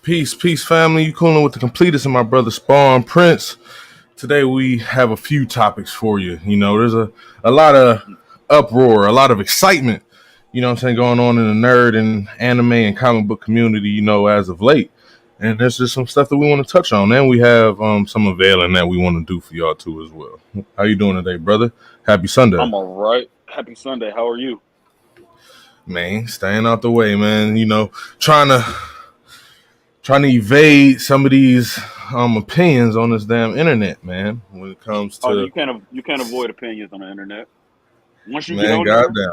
Peace, family. You cooling with the Completist and my brother Spawn Prince. Today we have a few topics for you. You know, there's a lot of uproar, a lot of excitement, going on in the nerd and anime and comic book community, as of late. And there's just some stuff that we want to touch on. And we have some unveiling that we want to do for y'all too as well. How you doing today, brother? Happy Sunday. I'm all right. Happy Sunday. How are you? Man, staying out the way, man. Trying to evade some of these opinions on this damn internet, man. When it comes Oh, to you can't avoid opinions on the internet. Once you get man, on there, goddamn.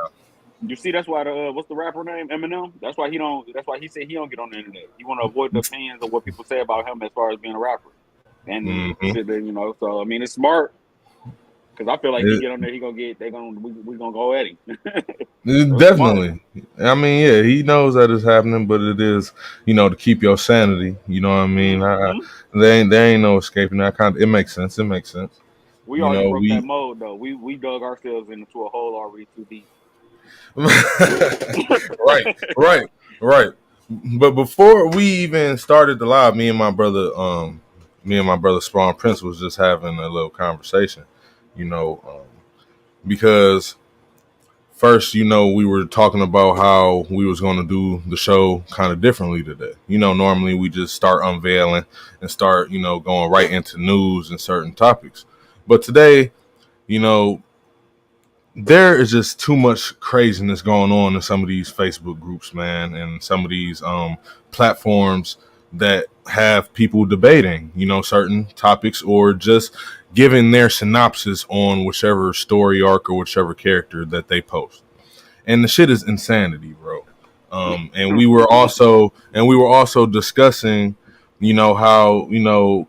you see that's why the what's the rapper name Eminem. That's why he don't. That's why he said he don't get on the internet. He want to avoid the opinions of what people say about him as far as being a rapper and Hmm. shit. That, so I mean, it's smart because I feel like he It, get on there, he gonna get. We gonna go at him. it So it's smart. definitely. I mean, yeah, he knows that it's happening, but it is, to keep your sanity. You know what I mean? Hmm. There ain't no escaping that. It makes sense. It makes sense. We You already know, broke that we mold though. We dug ourselves into a hole already too deep. right, right, right. But before we even started the live, me and my brother Spawn Prince was just having a little conversation, you know, because first, we were talking about how we was going to do the show kind of differently today. Normally we just start unveiling and start, going right into news and certain topics. But today, you know, there is just too much craziness going on in some of these Facebook groups, man, and some of these platforms that have people debating, certain topics or just giving their synopsis on whichever story arc or whichever character that they post. And the shit is insanity, bro. And we were also discussing, how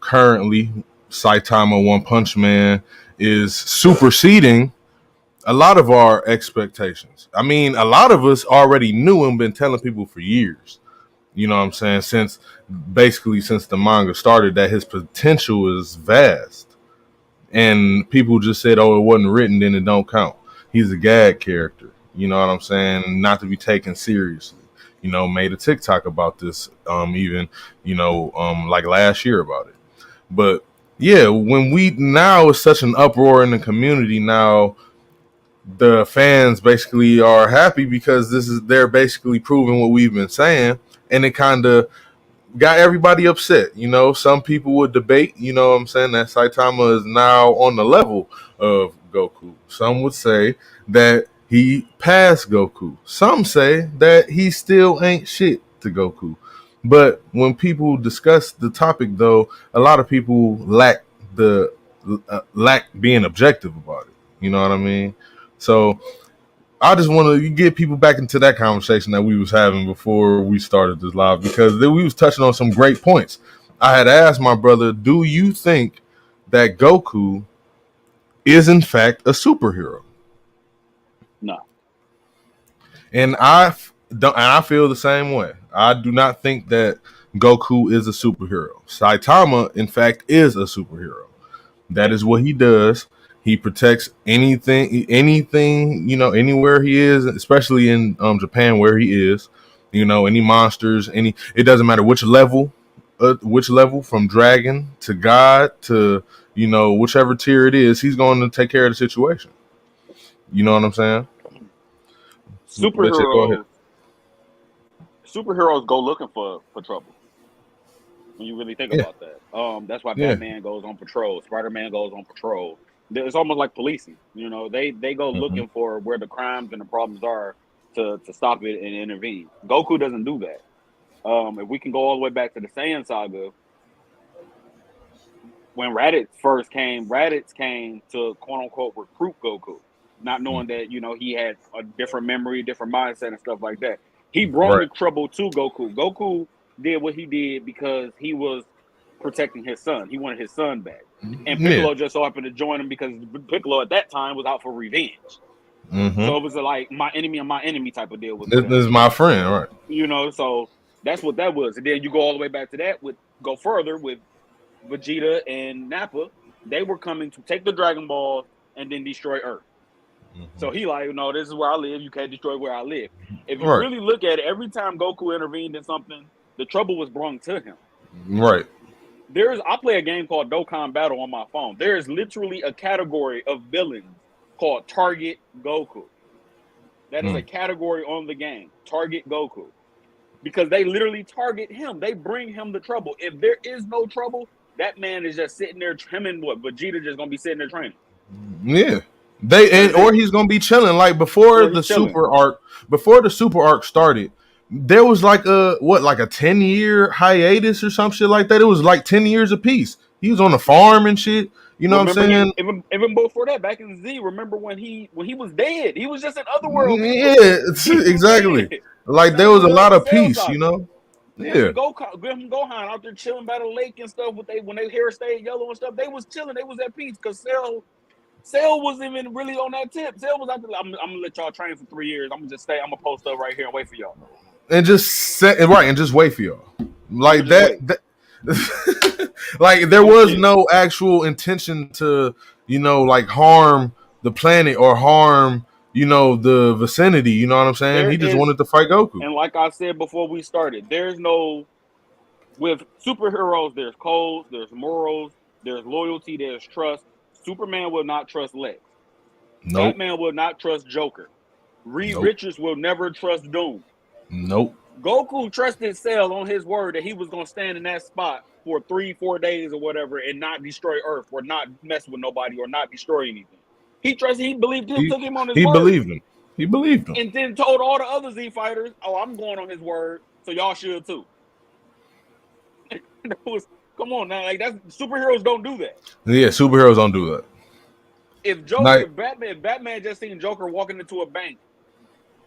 currently Saitama One Punch Man is superseding a lot of our expectations. I mean, a lot of us already knew and been telling people for years. You know what I'm saying? Since the manga started, that his potential is vast, and people just said, "Oh, it wasn't written, then it don't count." He's a gag character. You know what I'm saying? Not to be taken seriously. Made a TikTok about this, even like last year about it. But yeah, when we now is such an uproar in the community now, the fans basically are happy because they're basically proving what we've been saying, and it kind of got everybody upset. Some people would debate, what I'm saying, that Saitama is now on the level of Goku. Some would say that he passed Goku. Some say that he still ain't shit to Goku. But when people discuss the topic, though, a lot of people lack being objective about it. You know what I mean? So I just want to get people back into that conversation that we was having before we started this live, because we was touching on some great points. I had asked my brother, "Do you think that Goku is in fact a superhero?" No. And I feel the same way. I do not think that Goku is a superhero. Saitama, in fact, is a superhero. That is what he does. He protects anything, anywhere he is, especially in Japan where he is. Any monsters, it doesn't matter which level, from dragon to god to whichever tier it is, he's going to take care of the situation. You know what I'm saying? But yeah, go ahead. Superheroes superheroes go looking for trouble. When you really think Yeah, about that. That's why yeah, Batman goes on patrol. Spider-Man goes on patrol. It's almost like policing. They go hmm looking for where the crimes and the problems are to stop it and intervene. Goku doesn't do that. If we can go all the way back to the Saiyan saga, when Raditz came to quote unquote recruit Goku, not knowing that he had a different memory, different mindset, and stuff like that. He brought right. the trouble to Goku. Goku did what he did because he was protecting his son. He wanted his son back, and Yeah. Piccolo just so happened to join him because Piccolo at that time was out for revenge. hmm So it was like my enemy and my enemy type of deal with This them. is my friend, right? So that's what that was. And then you go all the way back to that go further with Vegeta and Nappa. They were coming to take the Dragon Ball and then destroy Earth. hmm So he like, this is where I live. You can't destroy where I live. If you Right. really look at it, every time Goku intervened in something, The trouble was brought to him. Right. I play a game called Dokkan Battle on my phone. There is literally a category of villains called Target Goku. That is a category on the game, Target Goku. Because they literally target him. They bring him the trouble. If there is no trouble, that man is just sitting there trimming what? Vegeta just gonna be sitting there training. Yeah. Or he's gonna be chilling. Like before the super arc started, there was like a 10-year hiatus or some shit like that. It was like 10 years apiece. He was on the farm and shit. You know what I'm saying? Even before that, back in Z, remember when he was dead? He was just in Otherworld. Yeah, exactly. Like there was a lot of peace, you know. Yeah. Gohan out there chilling by the lake and stuff. When their hair stayed yellow and stuff, they was chilling. They was at peace because Cell wasn't even really on that tip. Cell was out there. I'm gonna let y'all train for 3 years. I'm gonna just stay. I'm gonna post up right here and wait for y'all. And just wait for y'all. Like that like there was no actual intention to, like harm the planet or harm, the vicinity. You know what I'm saying? He just wanted to fight Goku. And like I said before we started, with superheroes, there's codes, there's morals, there's loyalty, there's trust. Superman will not trust Lex. Nope. Batman will not trust Joker. Reed Richards will never trust Doom. Nope. Goku trusted Cell on his word that he was going to stand in that spot for 3-4 days or whatever and not destroy Earth or not mess with nobody or not destroy anything. He believed him, took him on his word. He believed him. And then told all the other Z fighters, I'm going on his word, so y'all should too. Come on now, like superheroes don't do that. Yeah, superheroes don't do that. If Batman just seen Joker walking into a bank,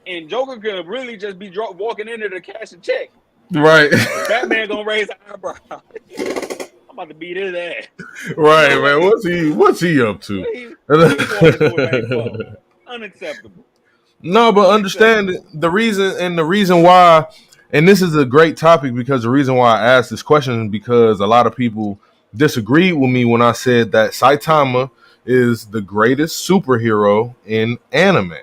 and Joker could really just be walking into the cash and check. Right. Batman gonna raise an eyebrow. I'm about to beat his ass. Right, man. What's he up to? Unacceptable. No, but understand the reason why, and this is a great topic because the reason why I asked this question is because a lot of people disagreed with me when I said that Saitama is the greatest superhero in anime.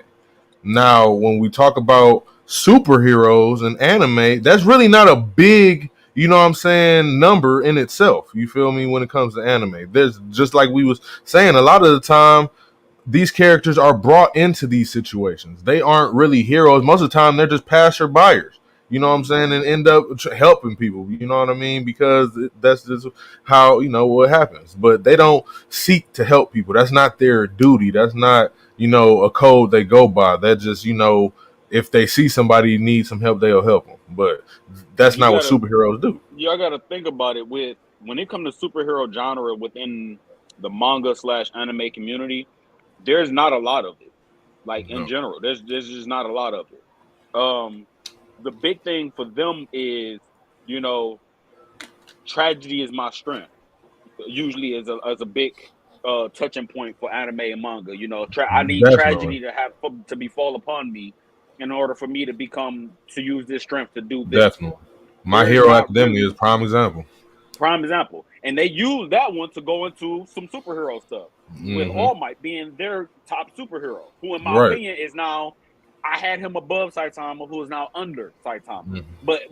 Now, when we talk about superheroes in anime, that's really not a big, number in itself. You feel me? When it comes to anime, there's just like we was saying, a lot of the time, these characters are brought into these situations. They aren't really heroes. Most of the time, they're just passerbyers. You know what I'm saying? And end up helping people. You know what I mean? Because that's just how, what happens. But they don't seek to help people. That's not their duty. That's not, a code they go by. That just, if they see somebody need some help, they'll help them. But that's not what superheroes do. Y'all got to think about it when it comes to superhero genre within the manga/anime community, there's not a lot of it. Like in general, there's just not a lot of it. The big thing for them is, tragedy is my strength. Usually is a big touching point for anime and manga. I need tragedy to befall upon me in order for me to use this strength to do this. Definitely. My Hero Academia is prime example. Prime example. And they use that one to go into some superhero stuff. With All Might being their top superhero, who in my opinion is now, I had him above Saitama, who is now under Saitama. But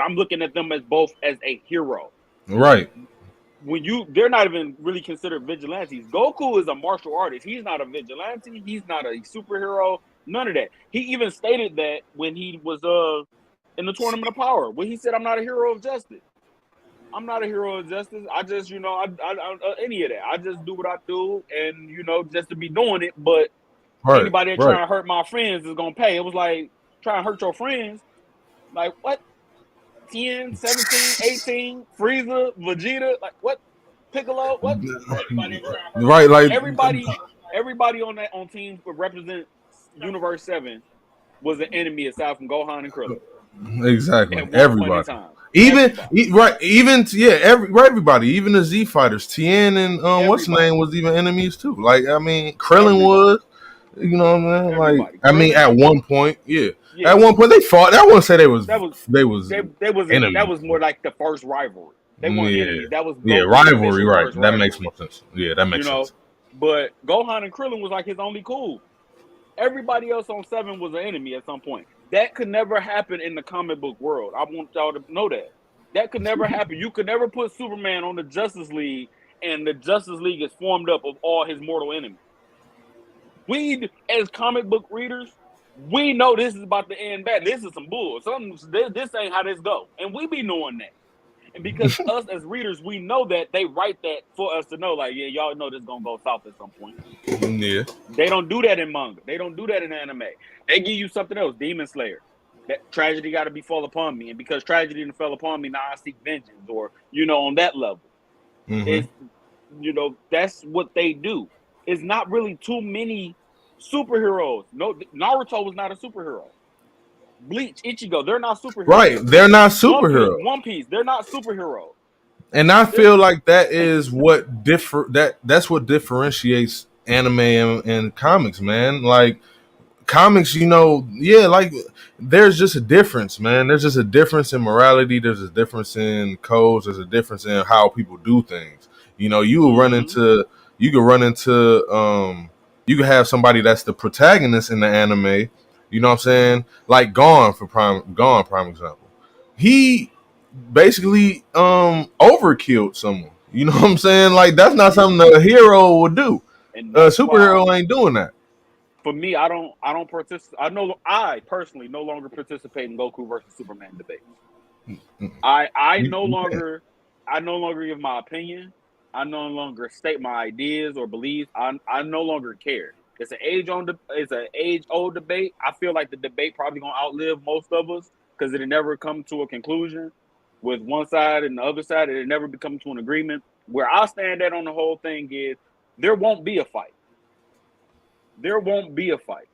I'm looking at them as both as a hero. Right. They're not even really considered vigilantes. Goku is a martial artist. He's not a vigilante. He's not a superhero. None of that. He even stated that when he was in the Tournament of Power, when he said, "I'm not a hero of justice. I'm not a hero of justice. I just, any of that. I just do what I do, and just to be doing it. But anybody that trying to hurt my friends is gonna pay." It was like trying to hurt your friends. Like what? 10, 17, 18, Frieza, Vegeta, like what? Piccolo, what? Right, like everybody on teams that represent Universe 7 was an enemy aside from Gohan and Krillin. Exactly. Everybody. Everybody, even the Z fighters, Tien and what's his name was even enemies too. Like, I mean, Krillin was, you know what I mean? Like, I mean, at one point, at one point they fought. I wouldn't say they was enemies. That was more like the first rivalry. They weren't enemies. That was rivalry, right? That makes more sense. Yeah, that makes sense. But Gohan and Krillin was like his only cool. Everybody else on 7 was an enemy at some point. That could never happen in the comic book world. I want y'all to know that. That could never happen. You could never put Superman on the Justice League and the Justice League is formed up of all his mortal enemies. We, as comic book readers, we know this is about to end bad. This is some bull. This ain't how this go. And we be knowing that. And because us as readers, we know that they write that for us to know, like, yeah, y'all know this is going to go south at some point. Yeah. They don't do that in manga. They don't do that in anime. They give you something else, Demon Slayer. That tragedy got to be fall upon me. And because tragedy didn't fall upon me, now I seek vengeance. Or, on that level. It's, that's what they do. It's not really too many superheroes. No, Naruto was not a superhero. Bleach, Ichigo, they're not superheroes. Right. They're not superheroes. One Piece, they're not superheroes. And I feel like that is what that's what differentiates anime and comics, man. Like comics, like there's just a difference, man. There's just a difference in morality. There's a difference in codes. There's a difference in how people do things. You can run into, you can have somebody that's the protagonist in the anime. You know what I'm saying? Like Gone, prime example. He basically overkilled someone. You know what I'm saying? Like that's not something a hero would do. A superhero ain't doing that. For me, I don't participate. I personally no longer participate in Goku versus Superman debates. I no longer give my opinion. I no longer state my ideas or beliefs. I no longer care. It's an age old debate. I feel like the debate probably gonna outlive most of us because it never come to a conclusion with one side and the other side. It never become to an agreement. Where I stand at on the whole thing is there won't be a fight. There won't be a fight.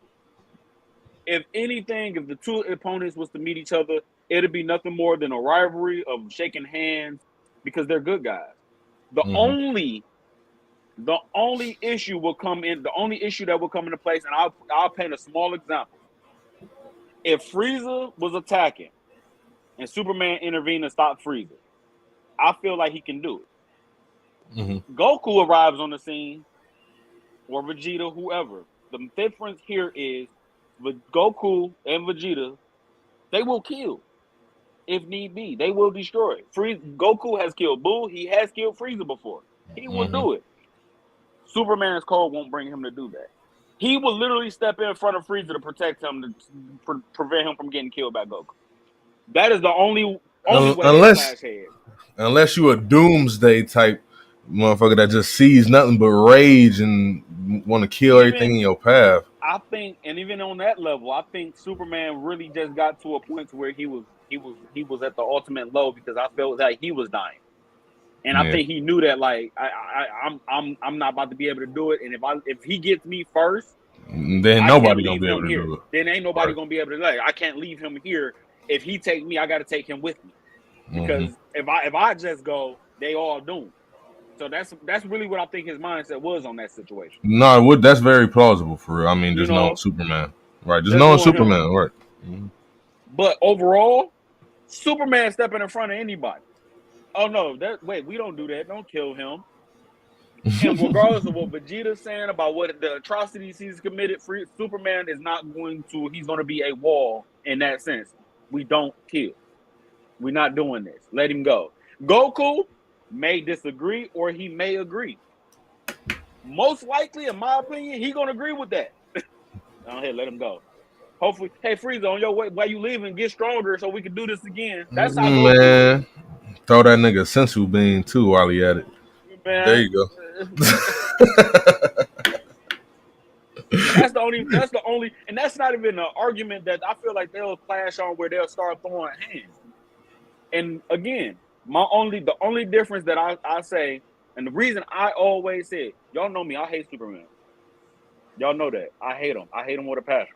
If anything, if the two opponents was to meet each other, it'd be nothing more than a rivalry of shaking hands because they're good guys. The only issue will come in. The only issue that will come into place, and I'll paint a small example. If Frieza was attacking and Superman intervened and stopped Frieza, I feel like he can do it. Goku arrives on the scene, or Vegeta, whoever. The difference here is with Goku and Vegeta, they will kill if need be. They will destroy. Goku has killed Buu. He has killed Frieza before. He will do it. Superman's code won't bring him to do that. He will literally step in front of Frieza to protect him, to prevent him from getting killed by Goku. That is the only way they clash heads. Unless you a doomsday type motherfucker that just sees nothing but rage and want to kill everything in your path. I think, and even on that level, I think Superman really just got to a point to where he was at the ultimate low because I felt like he was dying, and I think he knew that like I'm not about to be able to do it, and if he gets me first, then nobody gonna be able to do it. Then ain't nobody gonna be able to I can't leave him here. If he take me, I got to take him with me because if I just go, they all doomed. So that's really what I think his mindset was on that situation. No, that's very plausible for real. I mean, just knowing Superman, right? Just knowing Superman, right? But overall, Superman stepping in front of anybody. Oh no, we don't do that. Don't kill him. And regardless of what Vegeta's saying about what the atrocities he's committed, Superman is not going to. He's going to be a wall in that sense. We don't kill. We're not doing this. Let him go. Goku may disagree or he may agree. Most likely, in my opinion, he gonna agree with that. Hey, let him go. Hopefully, hey Frieza, on your way while you leaving, get stronger so we can do this again. That's how. Man, throw that nigga sensu bean too while he at it. Man. There you go. That's the only, and that's not even an argument that I feel like they'll clash on where they'll start throwing hands. And again, the only difference that I say, and the reason I always said, y'all know me, I hate Superman. Y'all know that. I hate him. I hate him with a passion.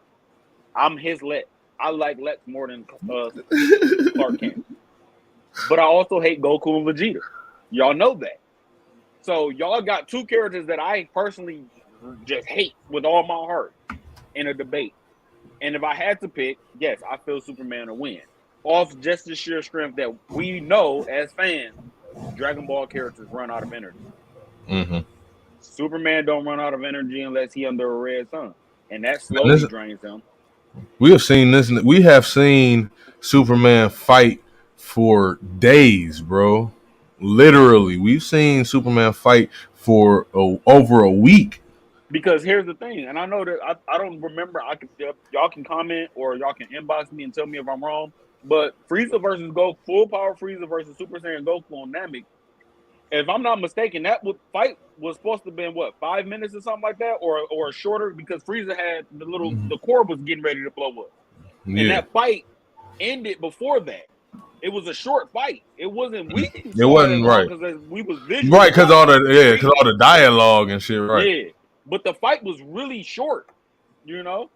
I'm his Lex. I like Lex more than Clark Kent. But I also hate Goku and Vegeta. Y'all know that. So y'all got two characters that I personally just hate with all my heart in a debate. And if I had to pick, yes, I feel Superman will win. Off just the sheer strength that we know as fans, Dragon Ball characters run out of energy. Superman don't run out of energy unless he under a red sun, and that slowly drains him. We have seen this. We have seen Superman fight for days, bro. Literally, we've seen Superman fight for over a week. Because here's the thing, and I know that I don't remember. I can y'all can comment or y'all can inbox me and tell me if I'm wrong. But Frieza versus Goku, full power Frieza versus Super Saiyan Goku on Namek. If I'm not mistaken, that fight was supposed to have been what 5 minutes or something like that, or shorter because Frieza had the core was getting ready to blow up, and Yeah, that fight ended before that. It was a short fight. It wasn't. We it saw it as wasn't long right. because we was Right, visually because all watching the it. yeah, because all Reading. the dialogue and shit. Right. Yeah, but the fight was really short. You know,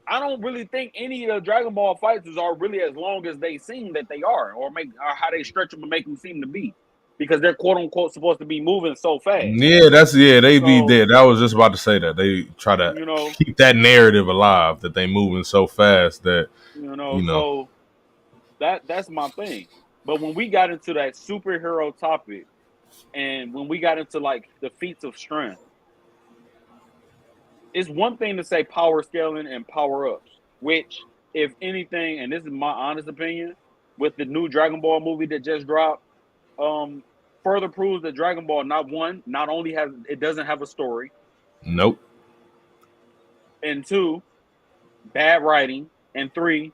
I don't really think any of the Dragon Ball fights are really as long as they seem that they are, or how they stretch them and make them seem to be, because they're quote unquote supposed to be moving so fast. Yeah, they be So dead. I was just about to say that they try to you know, keep that narrative alive that they moving so fast that you know. so that's my thing. But when we got into that superhero topic, and when we got into like the feats of strength, it's one thing to say power scaling and power ups, which, if anything, and this is my honest opinion, with the new Dragon Ball movie that just dropped, um, further proves that Dragon Ball not only doesn't have a story, Nope. and two, bad writing, and three,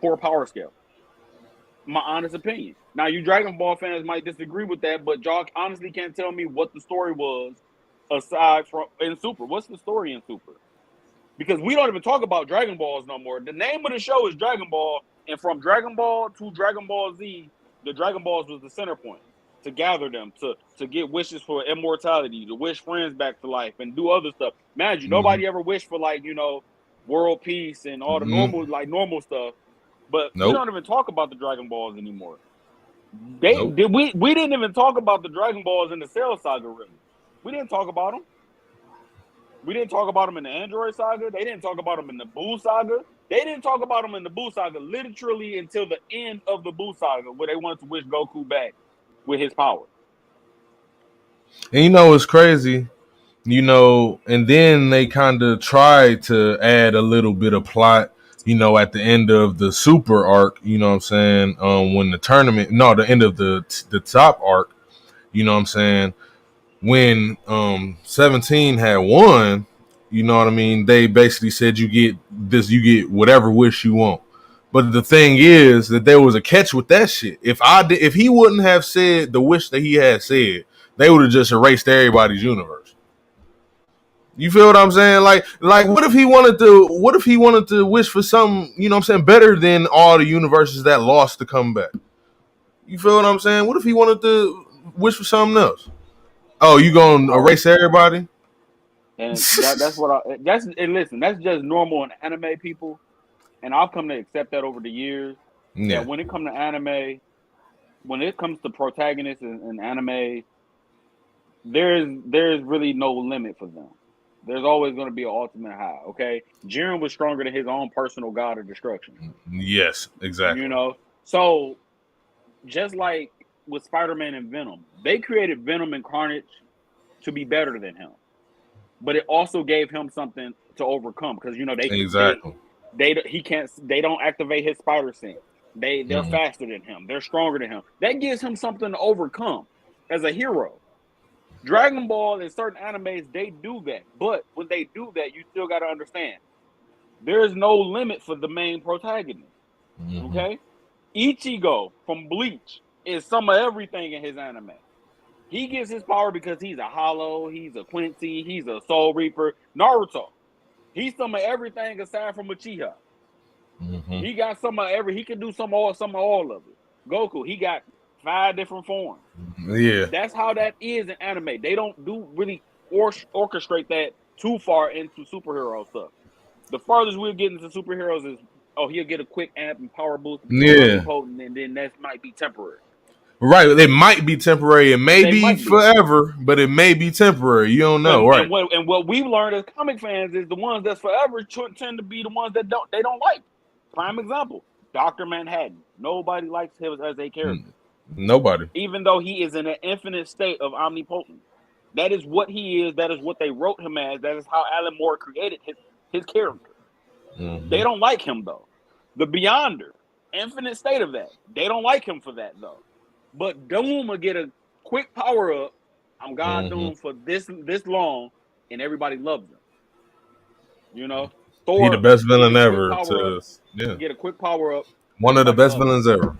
poor power scale. My honest opinion. Now, you Dragon Ball fans might disagree with that, but y'all honestly can't tell me what the story was aside from in Super. What's the story in Super? Because we don't even talk about Dragon Balls no more. The name of the show is Dragon Ball, and from Dragon Ball to Dragon Ball Z, the Dragon Balls was the center point to gather them, to get wishes for immortality, to wish friends back to life, and do other stuff. Imagine Mm-hmm. nobody ever wished for world peace and all the Mm-hmm. normal stuff. But we Nope. don't even talk about the Dragon Balls anymore. They Nope. did we didn't even talk about the Dragon Balls in the Cell Saga really. We didn't talk about them. We didn't talk about them in the Android Saga. They didn't talk about them in the Buu Saga. They didn't talk about them in the Buu Saga literally until the end of the Buu Saga, where they wanted to wish Goku back with his power. And it's crazy. And then they kind of tried to add a little bit of plot, at the end of the super arc, you know what I'm saying? When the end of the top arc, you know what I'm saying? When 17 had won, you know what I mean? They basically said you get whatever wish you want. But the thing is that there was a catch with that shit. If he wouldn't have said the wish that he had said, they would have just erased everybody's universe. You feel what I'm saying? Like what if he wanted to wish for something, you know what I'm saying, better than all the universes that lost to come back? You feel what I'm saying? What if he wanted to wish for something else? Oh, you gonna Power erase scale. everybody? And that's what and listen, that's just normal in anime people. And I've come to accept that over the years. Yeah, That when it comes to anime, when it comes to protagonists in anime, there's really no limit for them. There's always going to be an ultimate high. Okay, Jiren was stronger than his own personal god of destruction. yes, You exactly. know, so just like with Spider-Man and Venom, they created Venom and Carnage to be better than him, but it also gave him something to overcome because Exactly. they don't activate his spider sense. They're Mm-hmm. faster than him. They're stronger than him. That gives him something to overcome as a hero. Dragon Ball and certain animes, they do that. But when they do that, you still got to understand there is no limit for the main protagonist. Mm-hmm. Okay? Ichigo from Bleach is some of everything in his anime. He gets his power because he's a Hollow, he's a Quincy, he's a Soul Reaper. Naruto, he's some of everything aside from Uchiha. Mm-hmm. He got he can do some of all of it. Goku, he got 5 different forms. Yeah. That's how that is in anime. They don't do really orchestrate that too far into superhero stuff. The farthest we'll get into superheroes is he'll get a quick amp and power boost to become Yeah. omnipotent, and then that might be temporary. Right. It might be temporary. It may They be might be. forever, but it may be temporary. You don't know, right? And what we've learned as comic fans is the ones that's forever tend to be the ones that don't like. Prime example, Dr. Manhattan. Nobody likes him as a character, Nobody. even though he is in an infinite state of omnipotence. That is what he is. That is what they wrote him as. That is how Alan Moore created his character. They don't like him though. The Beyonder, infinite state of that. They don't like him for that though. But Doom will get a quick power up. I'm God Doom for this long, and everybody loves him. You know, He the Thor best villain get a quick ever. power up. Get a quick power up. One of the Everybody best loves him. villains ever.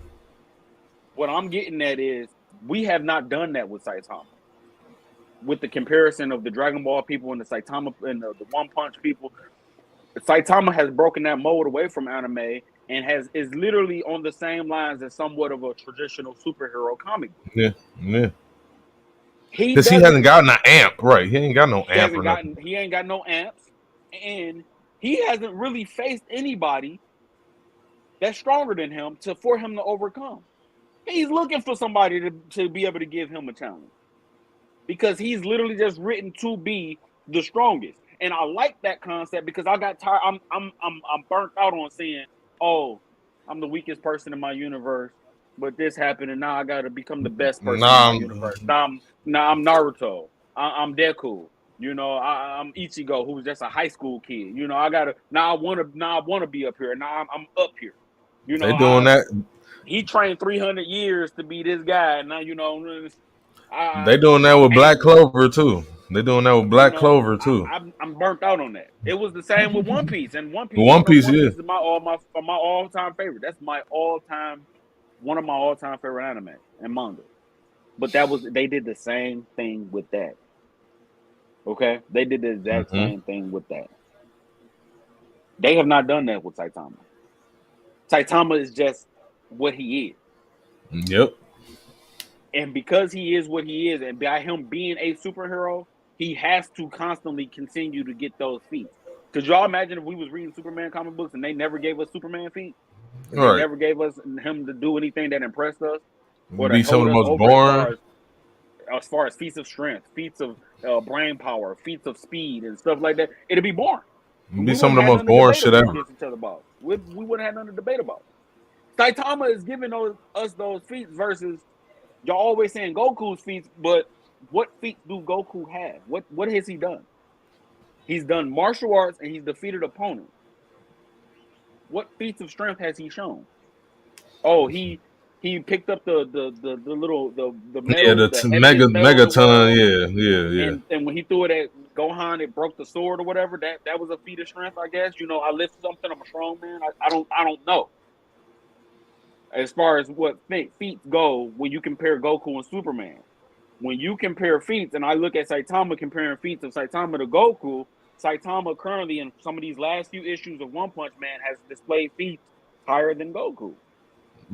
What I'm getting at is we have not done that with Saitama. With the comparison of the Dragon Ball people and the Saitama and the One Punch people, Saitama has broken that mold away from anime and is literally on the same lines as somewhat of a traditional superhero comic book. Yeah. Because he hasn't gotten an amp, right? He ain't got no amp or nothing. He ain't got no amps, and he hasn't really faced anybody that's stronger than him for him to overcome. He's looking for somebody to be able to give him a challenge because he's literally just written to be the strongest. And I like that concept because I got tired. I'm burnt out on saying, "Oh, I'm the weakest person in my universe, but this happened, and now I got to become the best person in my universe." Now I'm Naruto. I'm Deku. You know, I'm Ichigo, who's just a high school kid. You know, I want to be up here. Now I'm up here. You know, they doing that. He trained 300 years to be this guy, and now you know. They doing that with Black Clover too. They doing that with Black Clover too. I'm burnt out on that. It was the same with One Piece, and One Piece is my all-time favorite. That's one of my all-time favorite anime and manga. But they did the same thing with that. Okay, they did the exact same thing with that. They have not done that with Saitama. Saitama is just what he is. Yep. And because he is what he is, and by him being a superhero, he has to constantly continue to get those feats. Could y'all imagine if we was reading Superman comic books and they never gave us Superman feats? If they never gave us him to do anything that impressed us? Or be some of the most boring. As far as feats of strength, feats of brain power, feats of speed, and stuff like that, it'd be boring. It'd be some of the most boring shit ever. We wouldn't have nothing to debate about. Saitama is giving us those feats versus y'all always saying Goku's feats, but what feats do Goku have? What has he done? He's done martial arts and he's defeated opponents. What feats of strength has he shown? Oh, he picked up the little metal, the megaton, yeah. And when he threw it at Gohan, it broke the sword or whatever. That was a feat of strength, I guess. You know, I lift something. I'm a strong man. I don't know. As far as what feats go, when you compare Goku and Superman, when you compare feats, and I look at Saitama comparing feats of Saitama to Goku, Saitama currently in some of these last few issues of One Punch Man has displayed feats higher than Goku.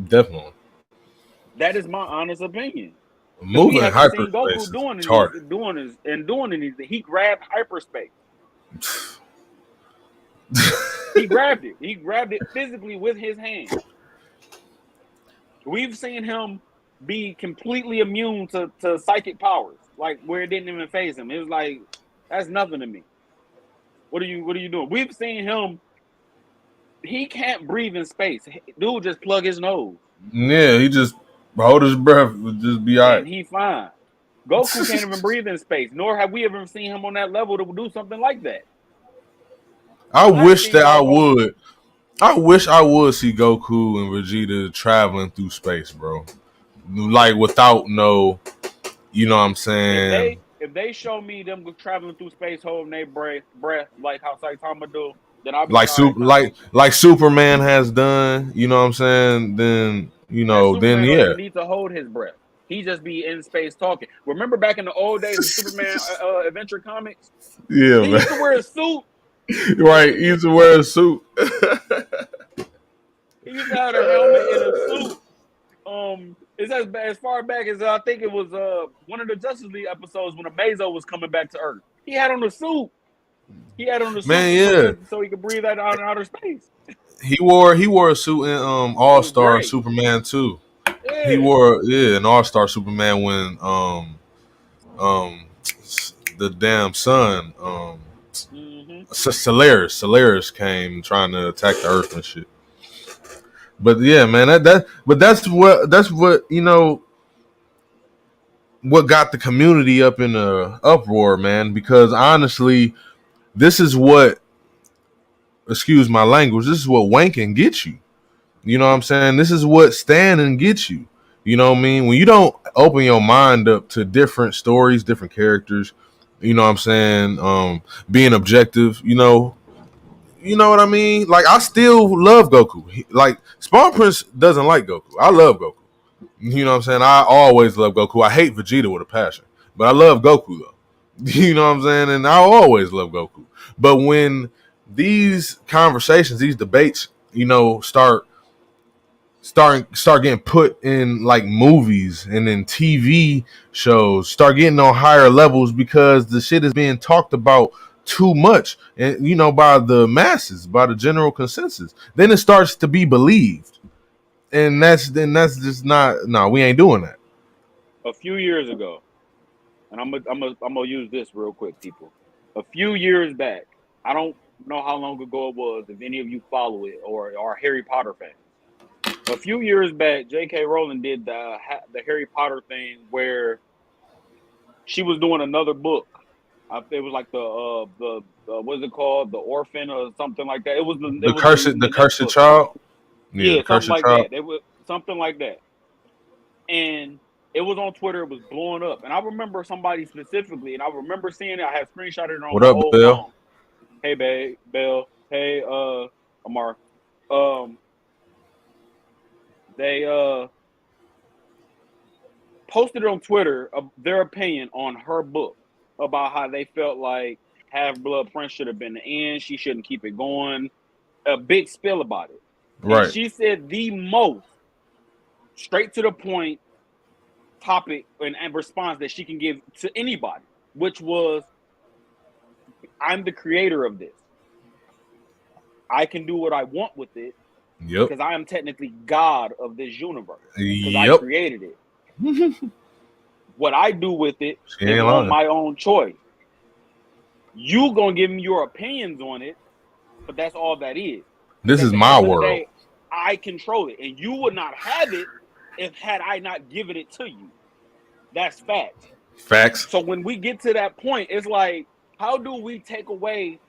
Definitely. That is my honest opinion. Moving hyperspace Goku doing anything. He grabbed hyperspace. He grabbed it. He grabbed it physically with his hand. We've seen him be completely immune to psychic powers, like where it didn't even phase him. It was like, that's nothing to me. What are you doing? We've seen him. He can't breathe in space. Dude just plug his nose. Yeah, he just hold his breath. Just be all right. And he fine. Goku can't even breathe in space. Nor have we ever seen him on that level to do something like that. I wish I would. I wish I would see Goku and Vegeta traveling through space, bro. Like without no, you know what I'm saying? If they show me them traveling through space holding their breath like how Saitama do, then I'll be like Superman has done, you know what I'm saying? Then Superman don't even need to hold his breath. He just be in space talking. Remember back in the old days of Superman adventure comics? Yeah, he used to wear a suit. Right, he used to wear a suit. He used to have a helmet and a suit. It's as far back as I think it was one of the Justice League episodes when Amazo was coming back to Earth. He had on a suit. So he could breathe out on outer space. He wore a suit in All-Star Superman 2. Yeah. He wore an All-Star Superman when the damn sun Solaris came trying to attack the Earth and shit. But yeah, man, that's what what got the community up in a uproar, man, because honestly, this is what excuse my language, this is what wanking gets you. You know what I'm saying? This is what standing gets you. You know what I mean? When you don't open your mind up to different stories, different characters, you know what I'm saying? Being objective, you know what I mean? Like I still love Goku. Like Spawn Prince doesn't like Goku. I love Goku. You know what I'm saying? I always love Goku. I hate Vegeta with a passion, but I love Goku though. You know what I'm saying? And I always love Goku. But when these conversations, these debates, start getting put in like movies and in TV shows, start getting on higher levels because the shit is being talked about too much, and by the masses, by the general consensus, then it starts to be believed, and that's just not. No, we ain't doing that. A few years ago, and I'm gonna use this real quick, people. A few years back, I don't know how long ago it was, if any of you follow it or are Harry Potter fans. A few years back, J.K. Rowling did the Harry Potter thing where she was doing another book. It was like the what's it called, the Orphan or something like that. It was The cursed child. Yeah, The something cursed like child. that. It was something like that, and it was on Twitter. It was blowing up, and I remember somebody specifically, and I remember seeing it. I had screenshotted it on What my up, old Bill? phone. Hey, babe, Bill. Hey, Amar. They posted on Twitter their opinion on her book about how they felt like Half Blood Prince should have been the end. She shouldn't keep it going. A big spill about it. And Right. she said the most straight to the point topic and response that she can give to anybody, which was, I'm the creator of this. I can do what I want with it Yep. because I am technically God of this universe because I Yep. created it. What I do with it She is ain't on lying. my own choice. You gonna give me your opinions on it, but that's all that is. This At is the my end of the world. day, I control it, and you would not have it had I not given it to you. That's fact. Facts. So when we get to that point, it's like, how do we take away,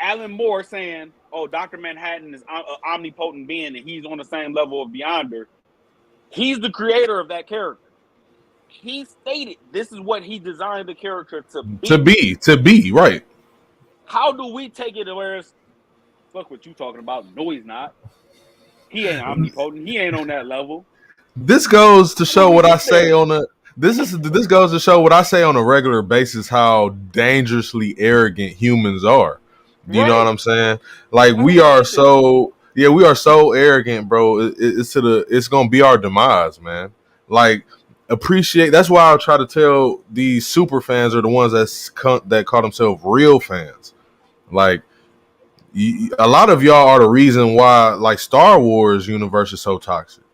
Alan Moore saying, "Oh, Dr. Manhattan is an omnipotent being, and he's on the same level of Beyonder." He's the creator of that character. He stated this is what he designed the character to be. To be right. How do we take it to where it's, fuck what you talking about? No, he's not. He ain't omnipotent. He ain't on that level. This goes to How do show we what I get say there? on a this goes to show what I say on a regular basis, how dangerously arrogant humans are. You know what Right. I'm saying? Like How do we we are get there? so we are so arrogant, bro. It's gonna be our demise, man. Like appreciate. That's why I try to tell these super fans are the ones that call themselves real fans. Like a lot of y'all are the reason why like Star Wars universe is so toxic.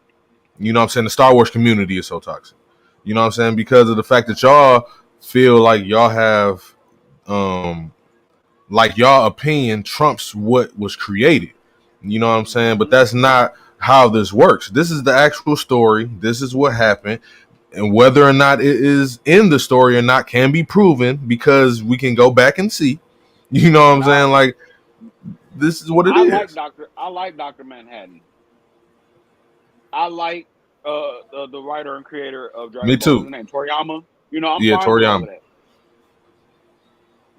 You know what I'm saying? The Star Wars community is so toxic. You know what I'm saying? Because of the fact that y'all feel like y'all have like y'all opinion trumps what was created. You know what I'm saying? But that's not how this works. This is the actual story. This is what happened. And whether or not it is in the story or not can be proven because we can go back and see. You know what I'm Now, saying? Like this is what it is. I like Dr. Manhattan. I like the writer and creator of Me Dragon Ball. What's too. his name? Toriyama. I'm Yeah, fine with all of Toriyama. that.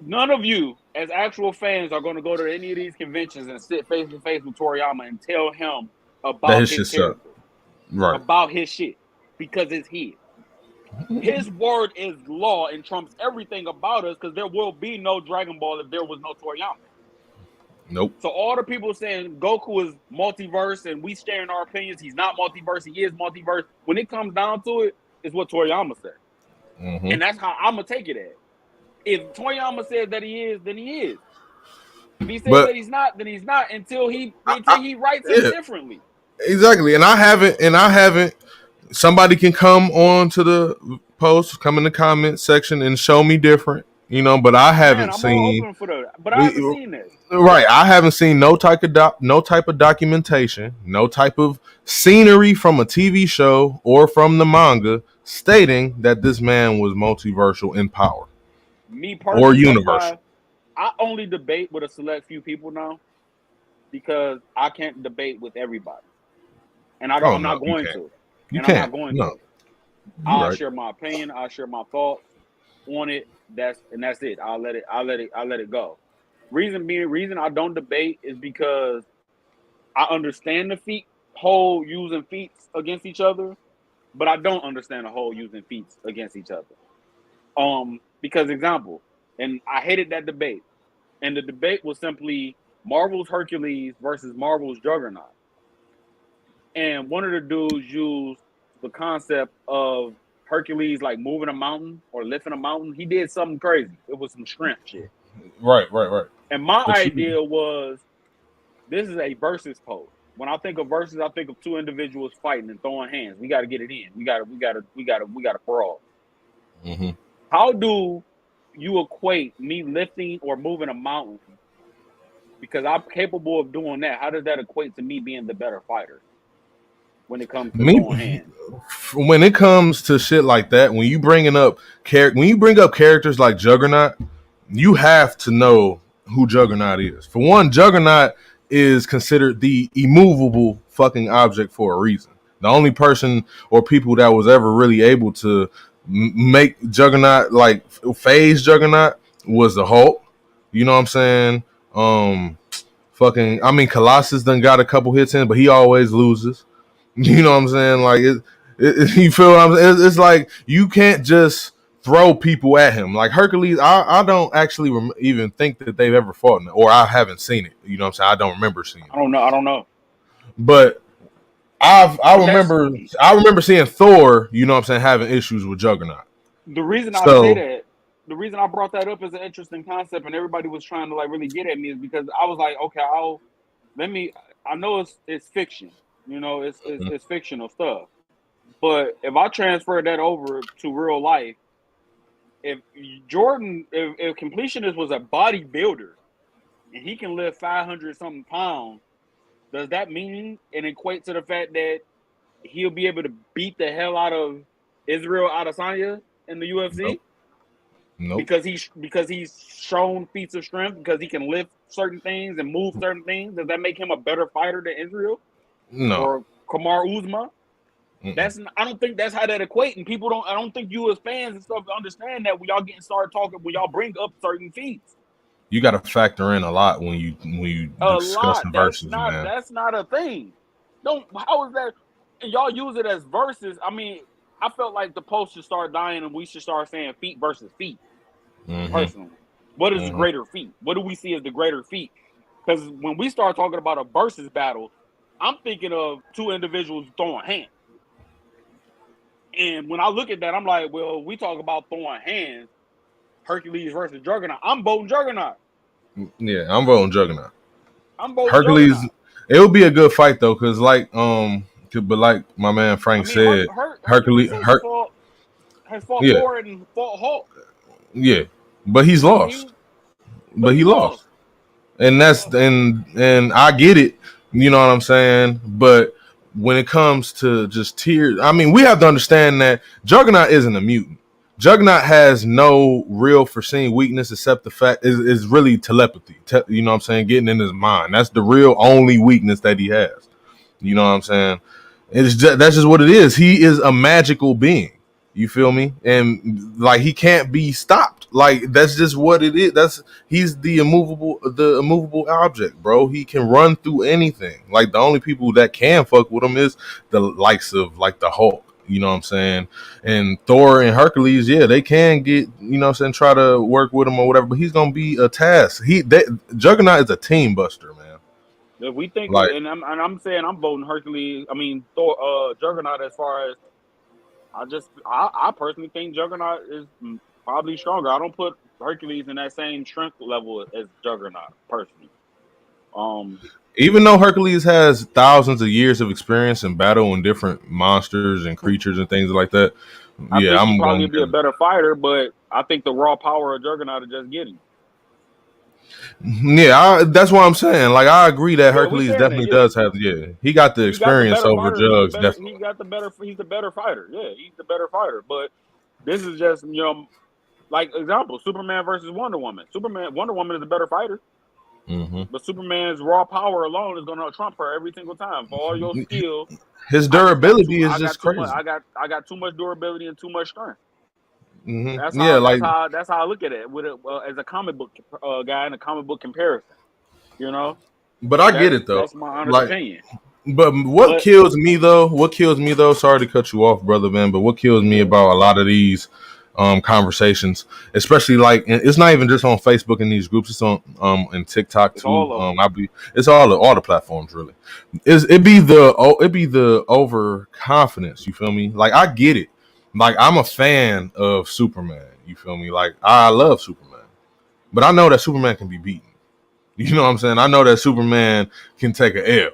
None of you, as actual fans, are going to go to any of these conventions and sit face to face with Toriyama and tell him That about his his shit suck. character, Right. about his shit, because it's his. His word is law and trumps everything about us because there will be no Dragon Ball if there was no Toriyama. Nope. So all the people saying Goku is multiverse and we sharing our opinions, he's not multiverse, he is multiverse. When it comes down to it, it's what Toriyama said. Mm-hmm. And that's how I'm going to take it as. If Toriyama says that he is, then he is. If he says But that he's not, then he's not until he writes us yeah, differently. exactly. And I haven't. Somebody can come on to the post, come in the comment section, and show me different. But I Man, haven't I'm all seen. open for that. But I haven't seen this. Right, I haven't seen no type of documentation, no type of scenery from a TV show or from the manga stating that this man was multiversal in power Me or personally, that's universal. why I only debate with a select few people now because I can't debate with everybody, and Oh I'm no, not you going can't. to, You and I'm can't. not going No, to. you're I'll right. share my opinion. I'll share my thoughts on it. That's it. I'll let it go. Reason I don't debate is because I understand the whole using feats against each other, but I don't understand the whole using feats against each other. Because example, and I hated that debate, and the debate was simply Marvel's Hercules versus Marvel's Juggernaut, and one of the dudes used the concept of Hercules like moving a mountain or lifting a mountain. He did something crazy. It was some strength shit. Right. And my But you, idea was this is a versus pose. When I think of versus, I think of two individuals fighting and throwing hands. We got to get it in. We got to brawl. hmm How do you equate me lifting or moving a mountain? Because I'm capable of doing that. How does that equate to me being the better fighter when it comes to throwing me, hands? when it comes to shit like that, when you bring up characters like Juggernaut, you have to know who Juggernaut is. For one, Juggernaut is considered the immovable fucking object for a reason. The only person or people that was ever really able to make Juggernaut like phase Juggernaut was the Hulk. You know what I'm saying? Um, I mean, Colossus done got a couple hits in, but he always loses. You know what I'm saying? Like you feel what I'm saying? It's like you can't just throw people at him. Like Hercules, I don't actually even think that they've ever fought, or I haven't seen it. You know what I'm saying? I don't remember seeing it. I don't know. I don't know. But I But that's remember seeing Thor. You know what I'm saying? Having issues with Juggernaut. the reason I say So that. The reason I brought that up as an interesting concept, and everybody was trying to like really get at me, is because I was like, okay, let me. I know it's fiction. You know, it's fictional stuff. But if I transfer that over to real life, if if Completionist was a bodybuilder and he can lift 500 something pounds, does that mean and equate to the fact that he'll be able to beat the hell out of Israel Adesanya in the UFC nope, nope, because he's shown feats of strength because he can lift certain things and move certain things? Does that make him a better fighter than Israel no. or Kamar Uzma? Mm-mm. I don't think that's how that equate, and people don't. I don't think you as fans and stuff understand that when y'all getting started talking when y'all bring up certain feats. You got to factor in a lot when you A discussing lot. verses, man. That's not a thing. Don't how is that? And y'all use it as verses. I mean, I felt like the post should start dying, and we should start saying feet versus feet. hmm Personally, what is the hmm greater feat? What do we see as the greater feat? Because when we start talking about a versus battle, I'm thinking of two individuals throwing hands. And when I look at that, I'm like, well, we talk about throwing hands, Hercules versus Juggernaut. I'm voting Juggernaut. Yeah, I'm voting Juggernaut. I'm voting Hercules, Juggernaut. it would be a good fight though, because but like my man I Frank mean, said, Hercules has fought yeah, Thor and fought Hulk. yeah, but he's I mean, lost, but he he lost, lost. and He that's lost. and I get it, you know what I'm saying, but when it comes to just tears, I mean, we have to understand that Juggernaut isn't a mutant. Juggernaut has no real foreseen weakness except the fact is really telepathy. You know what I'm saying? Getting in his mind. That's the real only weakness that he has. You know what I'm saying? That's just what it is. He is a magical being. You feel me? And like he can't be stopped. Like that's just what it is. He's the immovable object, bro. He can run through anything. Like the only people that can fuck with him is the likes of like the Hulk. You know what I'm saying? And Thor and Hercules, yeah, they can get, you know what I'm saying, try to work with him or whatever, but he's gonna be a task. Juggernaut is a team buster, man. If we think, Like and I'm saying I'm voting Hercules. I mean Thor, Juggernaut. As far as I personally think Juggernaut is probably stronger. I don't put Hercules in that same strength level as Juggernaut personally. Um, even though Hercules has thousands of years of experience in battling different monsters and creatures and things like that, I yeah, think he I'm probably going would be a to better fighter, but I think the raw power of Juggernaut is just getting. yeah, that's what I'm saying. Like I agree that Yeah, we Hercules saying that. definitely Yeah, does have, yeah, he got the he got the experience better over fighter. He's the Jugs, better. definitely. He got the better. He's the better fighter. Yeah, he's the better fighter. But this is just Like example, Superman versus Wonder Woman. Wonder Woman is a better fighter, but Superman's raw power alone is gonna trump her every single time. For all your skill, His I just got durability is I just got too much. crazy. I got too much durability and too much strength. Yeah, like, That's how I look at it with as a comic book guy and a comic book comparison. You know, but I get it though. that's my honest Like, opinion. but what But kills me though? What kills me though? Sorry to cut you off, brother man. But what kills me yeah, about a lot of these conversations, especially like, and it's not even just on Facebook in these groups. It's on and TikTok it's too. all of them. It's all the platforms really. It be the overconfidence. You feel me? Like, I get it. Like, I'm a fan of Superman. You feel me? Like, I love Superman, but I know that Superman can be beaten. You know what I'm saying? I know that Superman can take a L.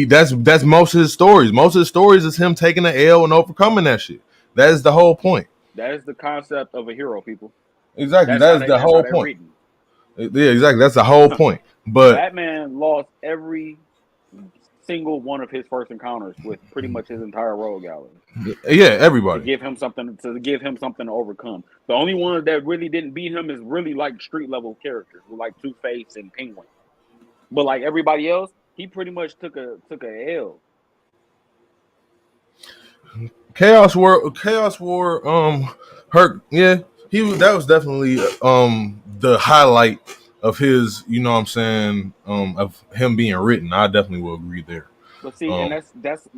That's most of his stories. Most of his stories is him taking an L and overcoming that shit. That is the whole point. That is the concept of a hero, people. Exactly. That is the That's how whole they're point. reading. Yeah, exactly. That's the whole point. But Batman lost every single one of his first encounters with pretty much his entire rogue gallery yeah, to everybody. give him something to overcome. The only ones that really didn't beat him is really like street level characters, like Two Face and Penguin. But like everybody else, he pretty much took a L. Chaos War hurt. Yeah, that was definitely the highlight of his, you know what I'm saying, of him being written. I definitely will agree there. But see, and Um that's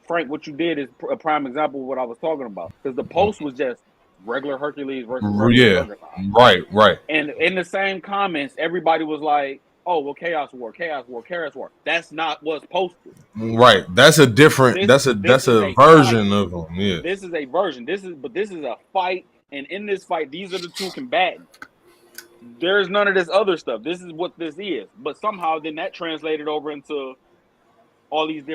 Frank. What you did is a prime example of what I was talking about. Because the post was just regular Hercules versus regular yeah, Juggernaut, right. and in the same comments, everybody was like, "Oh, well, Chaos War, Chaos War, Chaos War." That's not what's posted. Right. That's a different. This That's is a a fight. version of them. Yeah. This is a version. This is a fight, and in this fight, these are the two combatants. There's none of this other stuff. This is what this is. But somehow, then that translated over into all these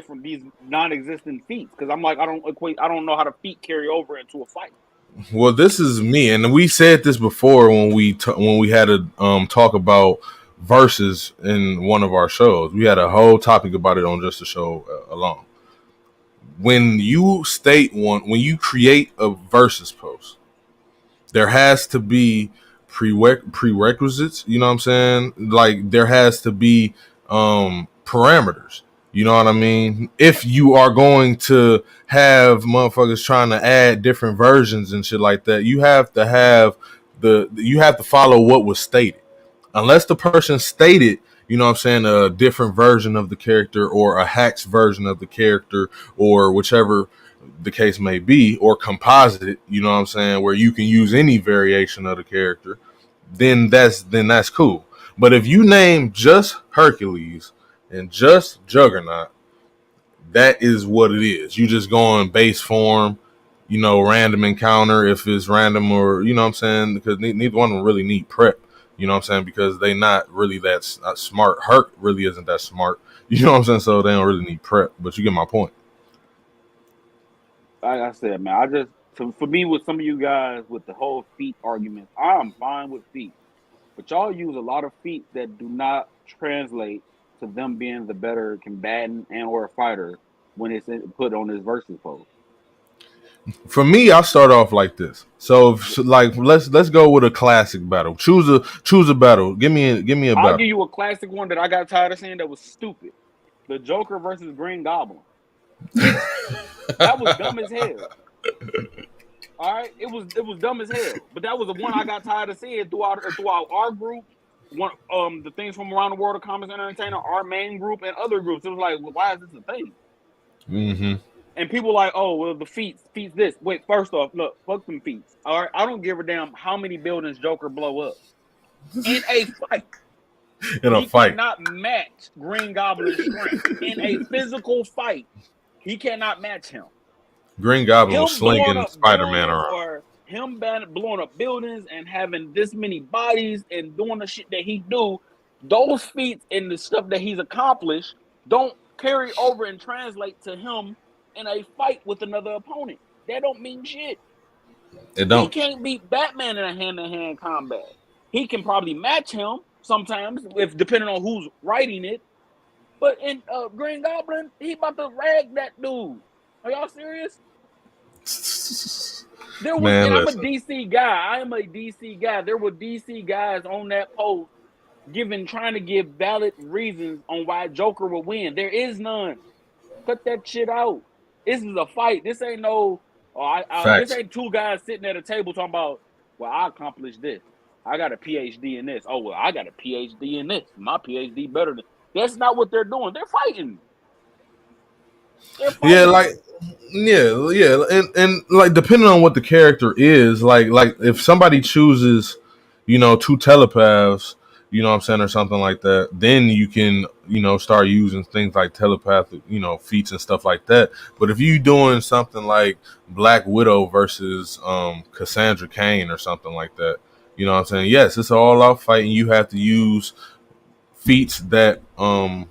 non-existent feats. Because I'm like, I don't know how the feat carry over into a fight. Well, this is me, and we said this before when we had a talk about verses in one of our shows. We had a whole topic about it on just the show alone. When you create a versus post, there has to be prerequisites. You know what I'm saying? Like, there has to be parameters. You know what I mean? If you are going to have motherfuckers trying to add different versions and shit like that, you have to follow what was stated. Unless the person stated, you know what I'm saying, a different version of the character or a hacks version of the character or whichever the case may be, or composite, you know what I'm saying, where you can use any variation of the character, then that's cool. But if you name just Hercules and just Juggernaut, that is what it is. You just go on base form, you know, random encounter if it's random, or you know what I'm saying, because neither one of them really need prep. You know what I'm saying, because they not really that smart. Herc really isn't that smart. You know what I'm saying, so they don't really need prep. But you get my point. Like I said, man, for me with some of you guys with the whole feat arguments, I'm fine with feet. But y'all use a lot of feats that do not translate to them being the better combatant and or fighter when it's put on this versus post. For me, I start off like this. Like, let's go with a classic battle. Choose a battle. Give me a I'll battle. give you a classic one that I got tired of seeing that was stupid. The Joker versus Green Goblin. That was dumb as hell. All right, it was dumb as hell. But that was the one I got tired of seeing throughout our group. One the things from around the world of comics and entertainment, our main group and other groups. It was like, well, why is this a thing? Mm-hmm. And people like, oh, well, the feats this. Wait, first off, look, fuck them feats. All right, I don't give a damn how many buildings Joker blow up in a fight. In a He fight, cannot match Green Goblin's strength in a physical fight. He cannot match him. Green Goblin was Him blowing slinging up Spider-Man buildings around. or him blowing up buildings and having this many bodies and doing the shit that he do, those feats and the stuff that he's accomplished don't carry over and translate to him in a fight with another opponent. That don't mean shit. It He don't. can't beat Batman in a hand-to-hand combat. He can probably match him sometimes, if depending on who's writing it. But in Green Goblin, he about to rag that dude. Are y'all serious? There was, Man, and I'm a listen. DC guy. I am a DC guy. There were DC guys on that post trying to give valid reasons on why Joker would win. There is none. Cut that shit out. This is a fight. This ain't no. This Facts. ain't two guys sitting at a table talking about. Well, I accomplished this. I got a PhD in this. Oh well, I got a PhD in this. My PhD better than. That's not what they're doing. They're fighting. They're Yeah, fighting. yeah, and like depending on what the character is, like if somebody chooses, two telepaths, you know what I'm saying, or something like that, then you can, start using things like telepathic, feats and stuff like that. But if you doing something like Black Widow versus Cassandra Cain or something like that, you know what I'm saying? Yes, it's an all out fight, and you have to use feats that are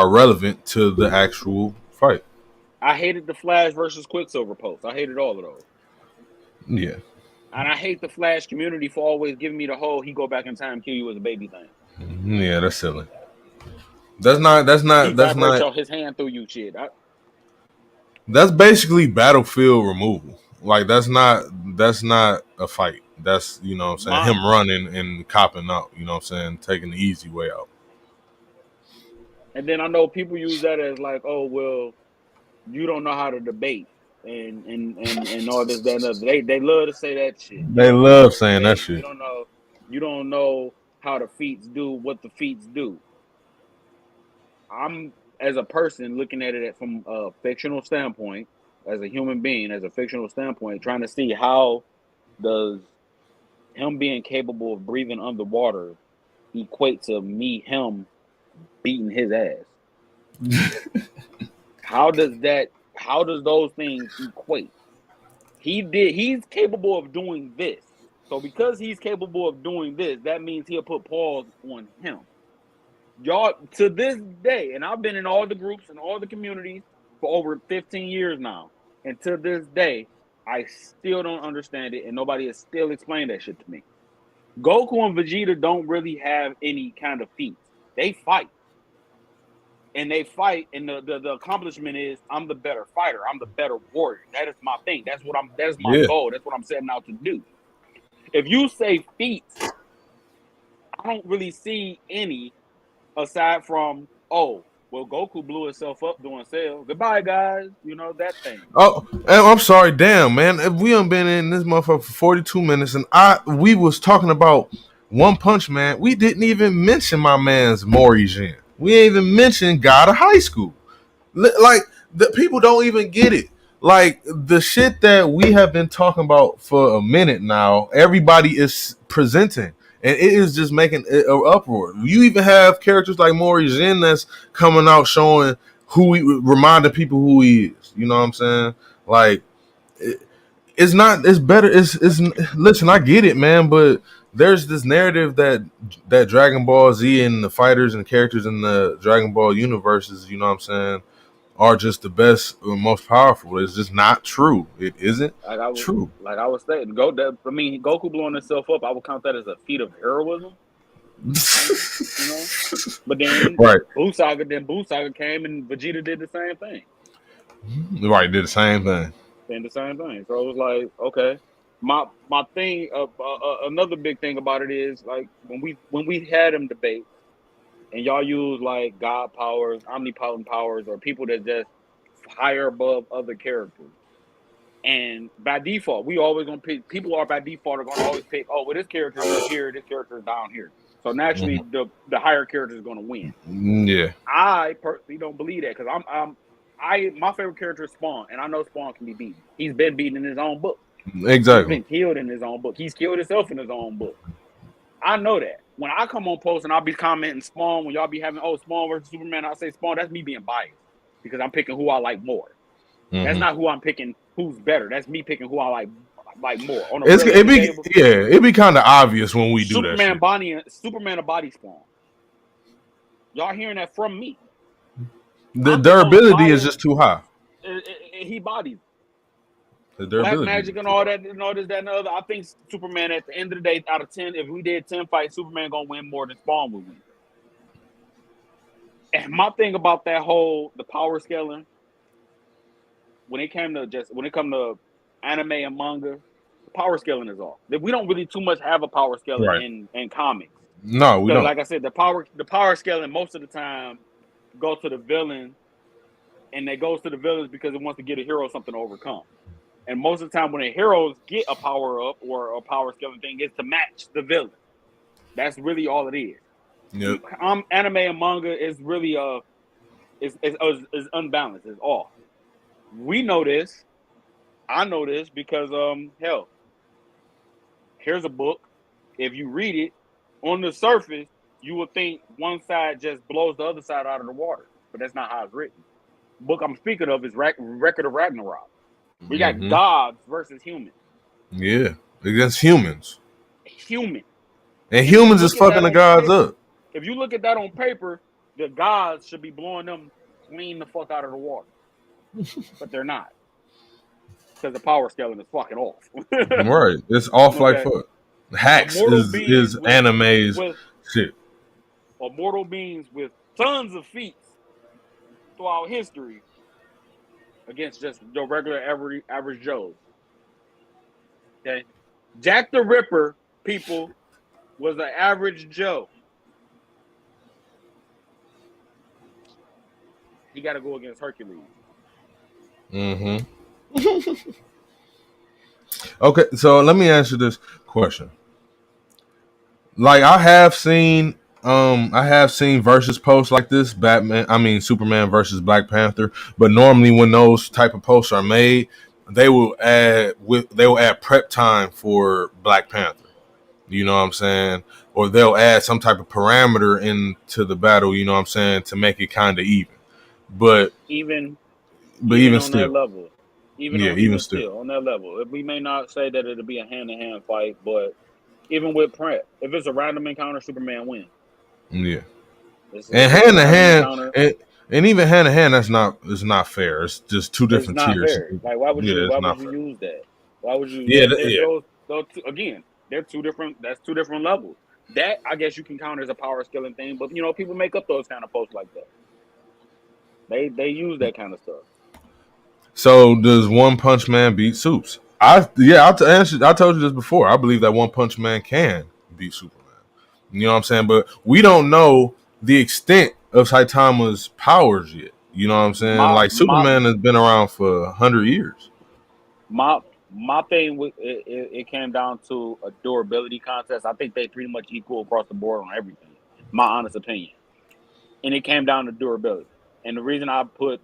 relevant to the actual fight. I hated the Flash versus Quicksilver post. I hated all of those. Yeah. And I hate the Flash community for always giving me the whole he go back in time, kill you as a baby thing. Yeah, that's silly. That's not. That's He not. That's vibrates not. his hand through you, shit. That's basically battlefield removal. Like that's not. That's not a fight. That's what I'm saying. My Him running and copping out. You know what I'm saying. Taking the easy way out. And then I know people use that as like, oh well, you don't know how to debate and all this, that, and other. They love to say that shit. You They don't know how love to saying that debate. shit. You don't know how the feats do what the feats do. I'm, as a person, looking at it from a fictional standpoint, as a human being, as a fictional standpoint, trying to see how does him being capable of breathing underwater equate to him beating his ass. How does those things equate? He's capable of doing this. So because he's capable of doing this, that means he'll put pause on him. Y'all, to this day, and I've been in all the groups and all the communities for over 15 years now, and to this day, I still don't understand it, and nobody has still explained that shit to me. Goku and Vegeta don't really have any kind of feats. They fight. And the accomplishment is I'm the better fighter. I'm the better warrior. That is my thing. That is my Yeah. goal. That's what I'm setting out to do. If you say feats, I don't really see any aside from, oh, well, Goku blew himself up doing Cell. Goodbye, guys. You know, that thing. Oh, I'm sorry. Damn, man. If we done been in this motherfucker for 42 minutes, and we was talking about One Punch Man. We didn't even mention my man's Mori Jin. We ain't even mentioned God of High School. Like the people don't even get it. Like the shit that we have been talking about for a minute now, everybody is presenting, and it is just making an uproar. You even have characters like Mori Jin that's coming out showing who he, reminding people who he is. You know what I'm saying? Like it's not. It's better. It's. Listen, I get it, man, but there's this narrative that Dragon Ball Z and the fighters and characters in the Dragon Ball universes, you know what I'm saying, are just the best or most powerful. It's just not true. It isn't true. Like I was saying, Goku blowing himself up, I would count that as a feat of heroism. You know? But then Right. Boo Saga came and Vegeta did the same thing. Right. Did the same thing. And the same thing. So it was like, okay. My thing, another big thing about it is like when we had them debate, and y'all use like God powers, omnipotent powers, or people that just higher above other characters. And by default, we always gonna pick. People are by default are gonna always pick. Oh, well, this character is up here. This character is down here. So naturally, the higher character is gonna win. Yeah. I personally don't believe that because my favorite character is Spawn, and I know Spawn can be beaten. He's been beaten in his own book. He's Exactly. been killed in his own book. He's killed himself in his own book. I know that. When I come on post and I'll be commenting Spawn, when y'all be having, oh, Spawn versus Superman, I say Spawn, that's me being biased because I'm picking who I like more. That's not who I'm picking who's better. That's me picking who I like more. On a It'd be kind of obvious when we do that Superman shit. Superman a body Spawn. Y'all hearing that from me. The I'm the most durability is biased. just too high. He bodies. The Black durability is magic and too all high. that and all this, that, and the other. I think Superman at the end of the day, out of 10, if we did 10 fights, Superman gonna win more than Spawn would win. And my thing about that whole the power scaling, when it come to anime and manga, the power scaling is off. We don't really too much have a power Right. scaling in comics. No, we Because, don't. like I said, the power scaling most of the time go to the villain, and it goes to the villains because it wants to get a hero something to overcome. And most of the time, when the heroes get a power up or a power scaling thing, it's to match the villain. That's really all it is. Yep. Anime and manga is really is unbalanced. It's off. We know this. I know this because hell, here's a book. If you read it, on the surface, you would think one side just blows the other side out of the water, but that's not how it's written. The book I'm speaking of is Record of Ragnarok. We got gods versus humans. Yeah, against humans. Human. And And if you humans is look at fucking that the on gods paper, up. if you look at that on paper, the gods should be blowing them clean the fuck out of the water, but they're not because the power scaling is fucking off. Right. It's off like Okay, fuck. Hacks immortal beings is anime's with shit. immortal beings with tons of feats throughout history against just the regular average Joes. Okay, Jack the Ripper, people, was an average Joe. He got to go against Hercules. Mm-hmm. Okay, so let me answer this question. Like I have seen versus posts like this, Superman versus Black Panther, but normally when those type of posts are made, they will add prep time for Black Panther. You know what I'm saying? Or they'll add some type of parameter into the battle, you know what I'm saying, to make it kind of even. But Even even on that still. level, Yeah, even even still. still on that level, we may not say that it'll be a hand to hand fight, but even with prep, if it's a random encounter, Superman wins. Yeah. If And it's a hand to random hand, encounter, and even hand to hand, it's not fair. It's just two it's different not tiers. fair. Like why would Yeah, you it's not fair. use that? Why would you? Yeah, yeah. Those two, again, they're two different. That's two different levels. That I guess you can count as a power scaling thing, but people make up those kind of posts like that. They use that kind of stuff. So does One Punch Man beat Supes? I told you this before. I believe that One Punch Man can beat Superman. You know what I'm saying? But we don't know the extent of Saitama's powers yet. You know what I'm saying? My Like my Superman has been around for 100 years. my my thing with it came down to a durability contest. I think they pretty much equal across the board on everything. My honest opinion, and it came down to durability. And the reason I put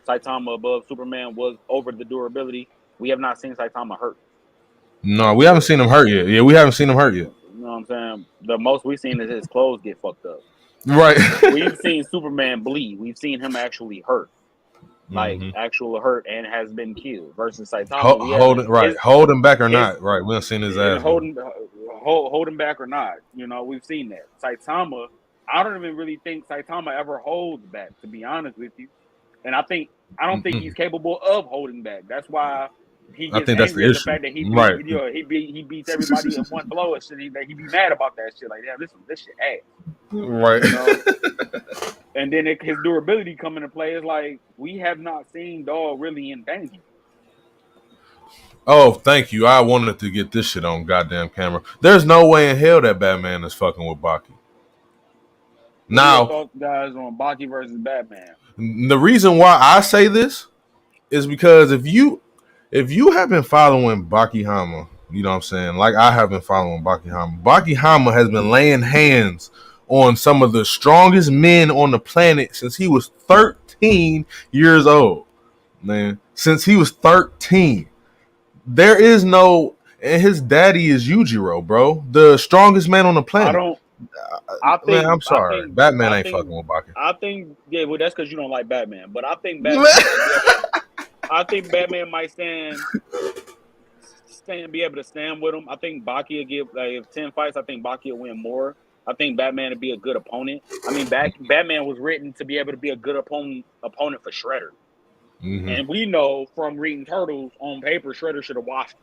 Saitama above Superman was over the durability. We have not seen Saitama hurt. No, Like we for haven't real. seen him hurt yet. Yeah, we haven't seen him hurt yet. You know what I'm saying? The most we've seen is his clothes get fucked up. Right. We've seen Superman bleed. We've seen him actually hurt. Like Mm-hmm. actual hurt and has been killed. Versus Saitama, we haven't Hold him back or his not. Right, we haven't seen his and ass. holding back or not. We've seen that. Saitama, I don't even really think Saitama ever holds back, to be honest with you. And I don't think Mm-hmm. he's capable of holding back. That's why he I gets think that's angry the at the issue. fact that Right. he beats everybody in one blow and shit. He be mad about that shit. Like, damn, this shit ass. Right. And then his durability come into play. Is like we have not seen dog really in danger. Oh, thank you. I wanted to get this shit on goddamn camera. There's no way in hell that Batman is fucking with Baki. What are your Now, thoughts, guys, on Baki versus Batman? the reason why I say this is because if you have been following Baki Hama, you know what I'm saying? Like I have been following Baki Hama. Baki Hama has been laying hands on some of the strongest men on the planet since he was 13 years old. Man, since he was 13. There is no, and his daddy is Yujiro, bro. The strongest man on the I planet. don't. I Man, think. I'm I sorry. think. Batman I ain't think. fucking with Baki. I think. Yeah, well, that's because you don't like Batman. But I think Batman might be able to. I think Batman might be able to stand with him. I think Baki will give if 10 fights. I think Baki will win more. I think Batman would be a good opponent. I mean, Batman was written to be able to be a good opponent for Shredder. Mm-hmm. And we know from reading Turtles on paper, Shredder should have washed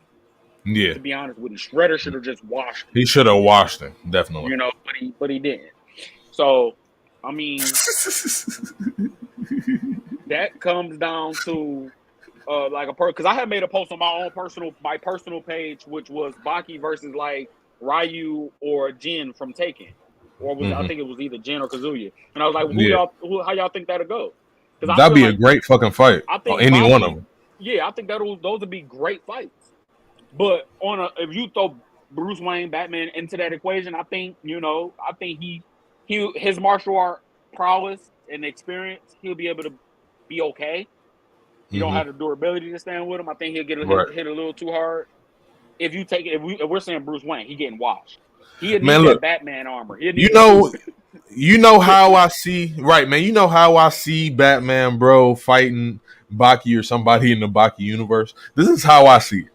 him. Yeah. To be honest with you, Shredder should have just washed him. He should have washed him, definitely. But he didn't. So, I mean, that comes down to like a because I had made a post on my personal page, which was Baki versus like Ryu or Jin from Taken, or was I Mm-hmm. think it was either Jin or Kazuya, and I was like, Yeah, how y'all think that'll go? Because I that'd feel be a like great fucking fight. I On think any one of Baki, them. yeah, I think those would be great fights. But if you throw Bruce Wayne, Batman into that equation, I think I think his martial art prowess and experience, he'll be able to be okay. He don't Mm-hmm. have the durability to stand with him. I think he'll get Right, hit a little too hard. If you take it, if we're saying Bruce Wayne, he getting washed. He'll need man. that Look, Batman armor. He'll you need the suit. know, how I see. Right, man. You know how I see Batman, bro, fighting Baki or somebody in the Baki universe. This is how I see it.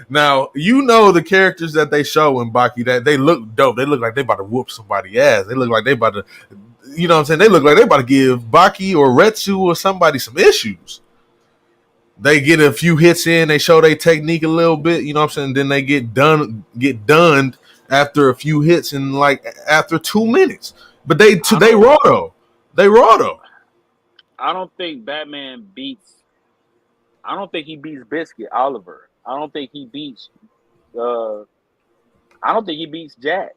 Now, the characters that they show in Baki, that they look dope. They look like they about to whoop somebody ass. They look like they about to, what I'm saying? They look like they about to give Baki or Retsu or somebody some issues. They get a few hits in, they show their technique a little bit, you know what I'm saying? Then they get done after a few hits and like after 2 minutes. But I they don't. raw though. They raw though. I don't think Batman beats. I don't think he beats Biscuit Oliver. I don't think he beats. Uh, I don't think he beats Jack.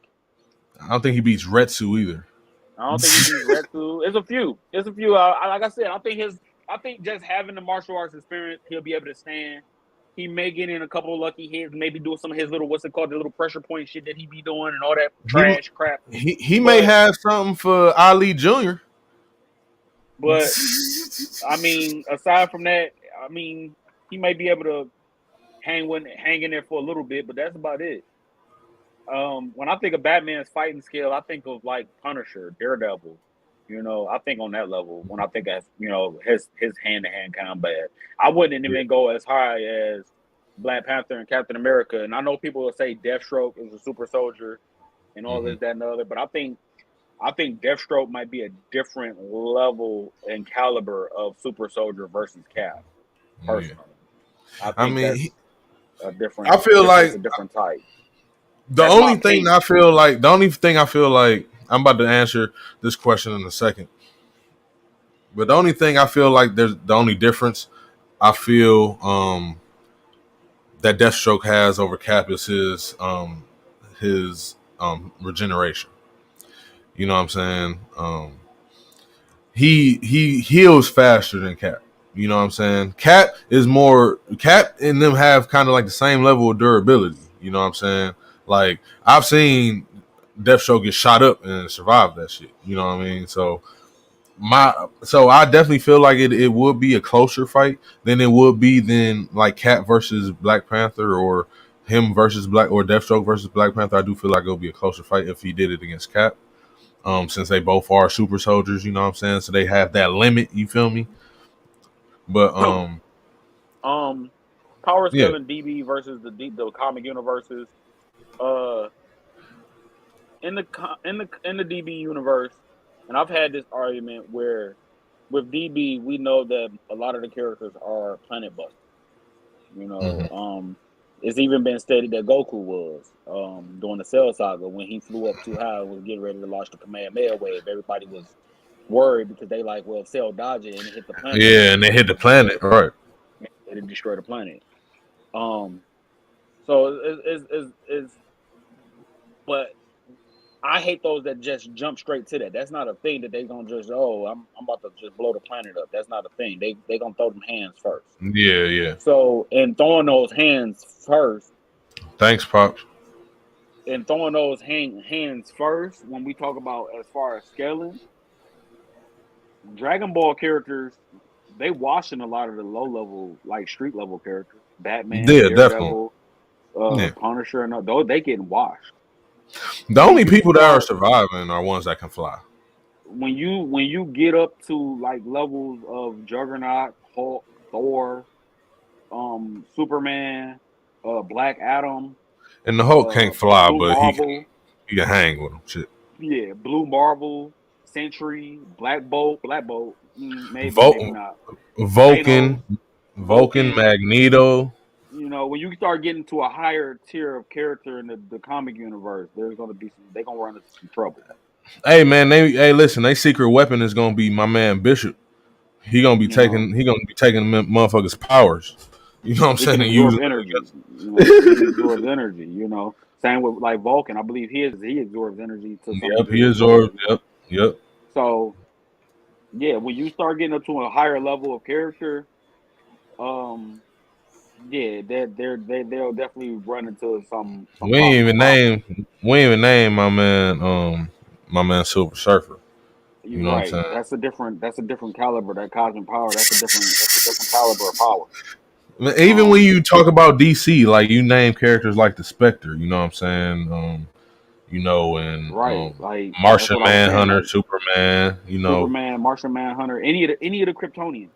I don't think he beats Retsu either. I don't think he beats Retsu. It's a few. It's a few. Like I said, I think I think just having the martial arts experience, he'll be able to stand. He may get in a couple of lucky hits, maybe do some of his little what's it called, the little pressure point shit that he be doing and all that he trash crap. he may But have something for Ali Jr. but I mean, aside from that, I mean, he may be able to hang in there for a little bit, but that's about it. When I think of Batman's fighting skill, I think of like Punisher, Daredevil. I think on that level when I think of his hand to hand combat. I wouldn't Yeah. even go as high as Black Panther and Captain America. And I know people will say Deathstroke is a super soldier and all Mm-hmm. this, that, and the other, but I think Deathstroke might be a different level and caliber of super soldier versus Cap. Yeah. Personally, I I think mean, that's a I feel it's like a different type. the That's my only thing opinion. I feel like I'm about to answer this question in a second. But the only thing I feel like there's the only difference I feel that Deathstroke has over Cap is his regeneration. You know what I'm saying? He heals faster than Cap. You know what I'm saying? Cap and them have kind of like the same level of durability. You know what I'm saying? Like I've seen Deathstroke get shot up and survive that shit. You know what I mean? So I definitely feel like it would be a closer fight than it would be than like Cap versus Black Panther or him versus Black or Deathstroke versus Black Panther. I do feel like it would be a closer fight if he did it against Cap. Since they both are super soldiers, you know what I'm saying? So they have that limit, you feel me? But um, Power yeah. Scaling DB versus the comic universes. Uh, in the DB universe, and I've had this argument where with DB we know that a lot of the characters are planet busters. You know, Mm-hmm. it's even been stated that Goku was during the Cell Saga when he flew up too high and was getting ready to launch the Kamehameha wave. Everybody was worried because they like, well, if Cell dodged it and it hit the planet, Yeah, and they hit the it'll destroy planet, the right? it'll destroy the planet. Um, so but I hate those that just jump straight to that. That's not a thing that they gonna just I'm about to just blow the planet up. That's not a thing. They gonna throw them hands first. Yeah, yeah. So in throwing those hands first, Thanks, Pops. hands first, when we talk about as far as scaling, Dragon Ball characters, they washing a lot of the low level, like street level characters. Batman, Yeah, definitely. Daredevil, Yeah. Punisher, and those they getting washed. The When only you people that are start surviving are ones that can fly. when you get up to like levels of Juggernaut, Hulk, Thor, Superman, Black Adam, And the Hulk can't fly, Blue but Marvel, he can hang with them. Shit. yeah, Blue Marvel, Sentry, Black Bolt, maybe, maybe not. Thanos, Vulcan, Vulcan. Magneto. When you start getting to a higher tier of character in the comic universe, they're gonna run into some trouble. Hey man, listen, their secret weapon is gonna be my man Bishop. he gonna be You know, taking motherfuckers' powers. You know what I'm he saying? can And absorb using them energy. against You know, he absorbs energy. You know, same with like Vulcan. I believe he absorbs energy to them. some Yep, he degree as well. absorbed. Yep, yep. So yeah, when you start getting up to a higher level of character, um, yeah, they'll definitely run into some We ain't possible even problems. my man Silver Surfer. You You're know what I'm right. saying? That's a different caliber. That cosmic power. That's a different caliber of power. Even when Um, you talk about DC, like you name characters like the Spectre, you know what I'm saying? And right. Like that's Martian what I was saying. Manhunter, Like Superman, Superman, Martian Manhunter, any of the Kryptonians,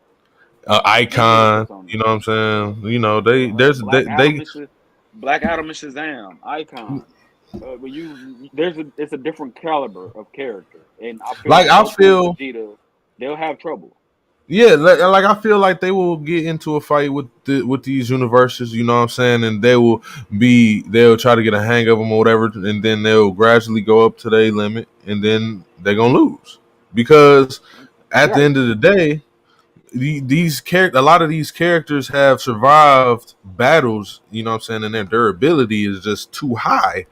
any of the Icon, you know Kryptonians. what I'm saying? They there's Black Adam they and Black Adam and Shazam, Icon. But it's a different caliber of character, and I feel like like I Goku and feel Vegeta, they'll have trouble. yeah, like I feel like they will get into a fight with these universes, you know what I'm saying, and they'll try to get a hang of them or whatever, and then they'll gradually go up to their limit, and then they're gonna lose because at the Right. end of the day, a lot of these characters have survived battles, you know what I'm saying, and their durability is just too high